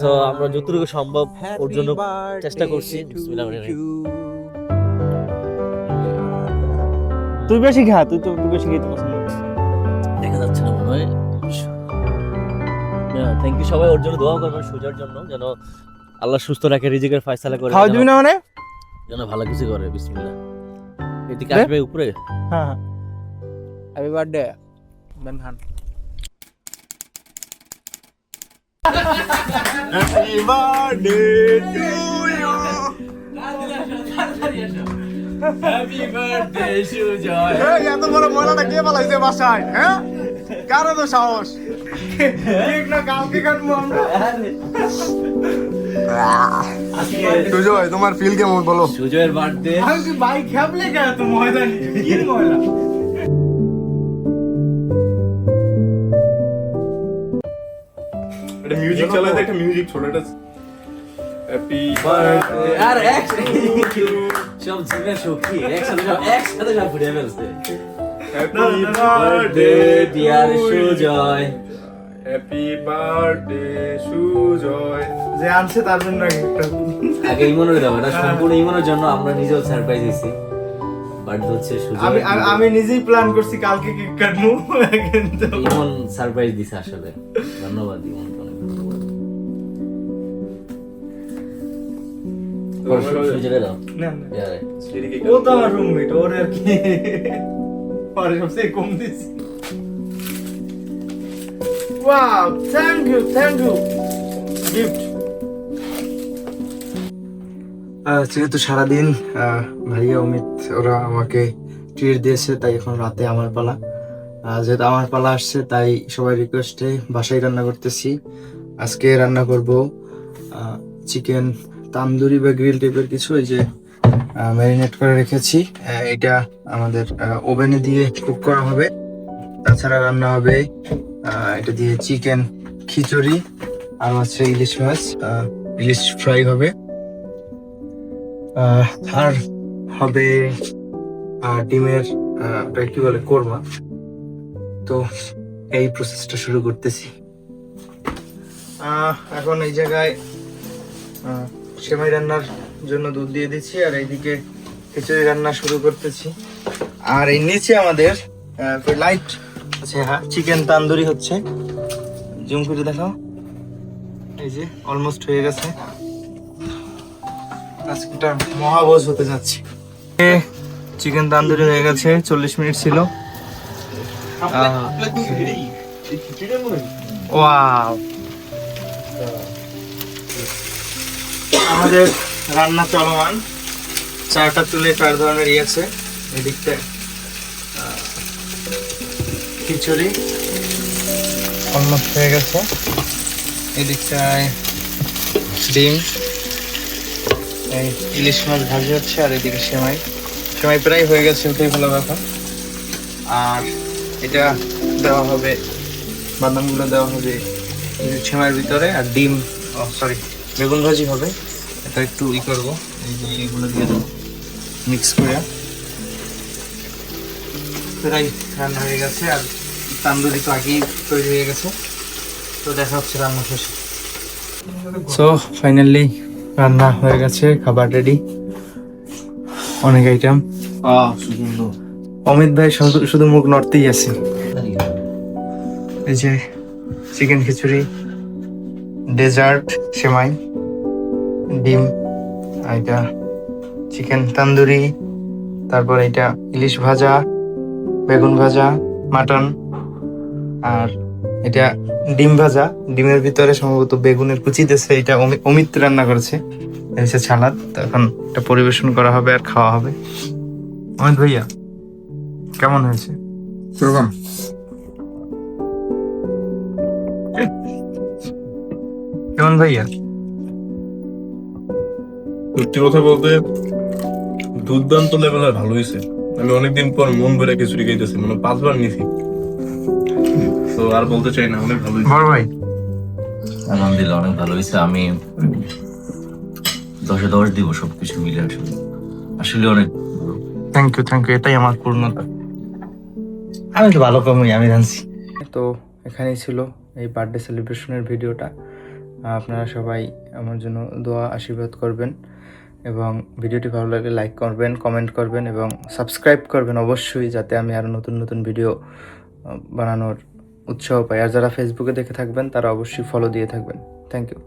সো আমরা যতটুকু সম্ভব ওর জন্য চেষ্টা করছি। বিসমিল্লাহির রহমানির রহিম। তুই বেশি খা তুই তো তুই বেশি খেতে পছন্দ করিস দেখা যাচ্ছে না মনে হয়। থ্যাংক ইউ সবাই ওর জন্য দোয়া করবেন, সুজয়ের জন্য যেন আল্লাহ সুস্থ রাখে, রিজিকের ফয়সালা করে, খাওয়া দিবি না মানে যেন ভালো কিছু করে। বিসমিল্লাহ। এদিকে হ্যাঁ? আসবে উপরে। হ্যাঁ হ্যাঁ হ্যাপি বার্থডে দেন খান এত বড় ময়লাটা কে পালাইছে বাসায় হ্যাঁ কারো তো সাহস ঠিক না কালকে কাটবো আমরা সুজয় তোমার ফিল কেমন বলো? সুজয়ের বার্থডে। বাইক খেপলে কে তো ময়দানি কি ময়লা একটা মিউজিক চালাতে, একটা মিউজিক ছোট একটা হ্যাপি আর সব জিমের শক্তি একসাথে সব ফুটে ফেলছে। Happy birthday dear Sujoy. Happy birthday Sujoy. যে আনছে তার জন্য একটা আগে ইমনের দাও, এটা সম্পূর্ণ ইমনের জন্য। আমরা নিজেও সারপ্রাইজ দিয়েছি। বার্থডে হচ্ছে সুজয়। আমি নিজেই প্ল্যান করছি কালকে কেক কাটবো কিন্তু ইমন সারপ্রাইজ দিছে আসলে। ধন্যবাদ ইমনকে, অনেক ধন্যবাদ। সুজয় দাও। না না ইয়ারে ও তো আমার রুমমেট ওর আর কি পরে সবচেয়ে কম দিছি ওয়াও থ্যাংক ইউ গিফট যেহেতু সারাদিন ভাইয়া অমিত ওরা আমাকে ট্রিট দিয়েছে, তাই এখন রাতে আমার পালা। যেহেতু আমার পালা আসছে তাই সবাই রিকোয়েস্টে বাসায় রান্না করতেছি। আজকে রান্না করব চিকেন তান্দুরি বা গ্রিল টাইপের কিছু, এই যে ম্যারিনেট করে রেখেছি। এটা আমাদের ওভেনে দিয়ে কুক করা হবে। তাছাড়া রান্না হবে এটা দিয়ে চিকেন খিচুড়ি, আর হচ্ছে ইলিশ মাছ, ইলিশ ফ্রাই হবে, আর হবে ডিমের কি বলে কোরমা। তো এই প্রসেসটা শুরু করতেছি। এখন এই জায়গায় সেমাই রান্নার জন্য দুধ দিয়ে দিচ্ছি, আর এইদিকে খিচুড়ি রান্না শুরু করতেছি। আর এই নিচে আমাদের লাইট আছে, হ্যাঁ চিকেন তান্দুরি হচ্ছে। জুম করে দেখাও, এই যে অলমোস্ট হয়ে গেছে। আজকেটা মহাভোজ হতে যাচ্ছে। চিকেন তান্দুরি হয়ে গেছে, 40 মিনিট ছিল। ওয়াও, আমাদের রান্না চলমান। চারটা চুলে 4 ধরনের আছে। এদিকটা খিচুড়ি অলমোস্ট হয়ে গেছে, এদিকটায় ডিম, এই ইলিশ মাছ ভাজি হচ্ছে, আর এদিকে সেমাই প্রায় হয়ে গেছে, উঠেই ফেলা ব্যাপার। আর এটা দেওয়া হবে, বাদামগুলো দেওয়া হবে সেমাইয়ের ভিতরে, আর ডিম সরি বেগুন ভাজি হবে। এটা একটু করবো, এই যে এগুলো দিয়ে দেবো মিক্স করে। প্রায় রান্না হয়ে গেছে, আর তান্দুরি তো আগেই তৈরি হয়ে গেছে। তো দেখা হচ্ছে রান্না শেষে। সো ফাইনালি রান্না হয়ে গেছে, খাবার রেডি, অনেক আইটেম। অমিত ভাই শুধু মুখ নড়তেই আছে। এই যে চিকেন খিচুড়ি, ডেজার্ট সেমাই, ডিম, এটা চিকেন তান্দুরি, তারপর এটা ইলিশ ভাজা, বেগুন ভাজা, মাটন, আর এটা ডিম ভাজা। ডিমের ভিতরে সম্ভবত বেগুনের কুচি দিয়েছে, এটা অমিত রান্না করেছে। এসে সালাদ। তো এখন এটা পরিবেশন করা হবে আর খাওয়া হবে। অমিত ভাইয়া কেমন হয়েছে? কিরকম? কেমন ভাইয়া? সত্যি কথা বলতে দুর্দান্ত লেভেলের ভালো হয়েছে। আমি অনেকদিন পর মন ভরে খিচুড়ি খাইতেছি, মানে 5 বার নিছি। তো আর বলতে চাই না, অনেক ভালো হয়েছে। বড় ভাই আলহামদুলিল্লাহ অনেক ভালো হয়েছে। আমি 10-এ 10 দিব সবকিছু মিলে। আসলে অনেক থ্যাংক ইউ, এটাই আমার পূর্ণতা। আমি তো ভালো কমই আমি জানছি। তো এখানেই ছিল এই বার্থডে সেলিব্রেশনের ভিডিওটা। আপনারা সবাই আমার জন্য দোয়া আশীর্বাদ করবেন এবং ভিডিওটি ভালো লাগলে লাইক করবেন, কমেন্ট করবেন এবং সাবস্ক্রাইব করবেন অবশ্যই, যাতে আমি আরও নতুন নতুন ভিডিও বানানোর উৎসাহ পাই। আর যারা ফেসবুকে দেখে থাকবেন তারা অবশ্যই ফলো দিয়ে থাকবেন। Thank you.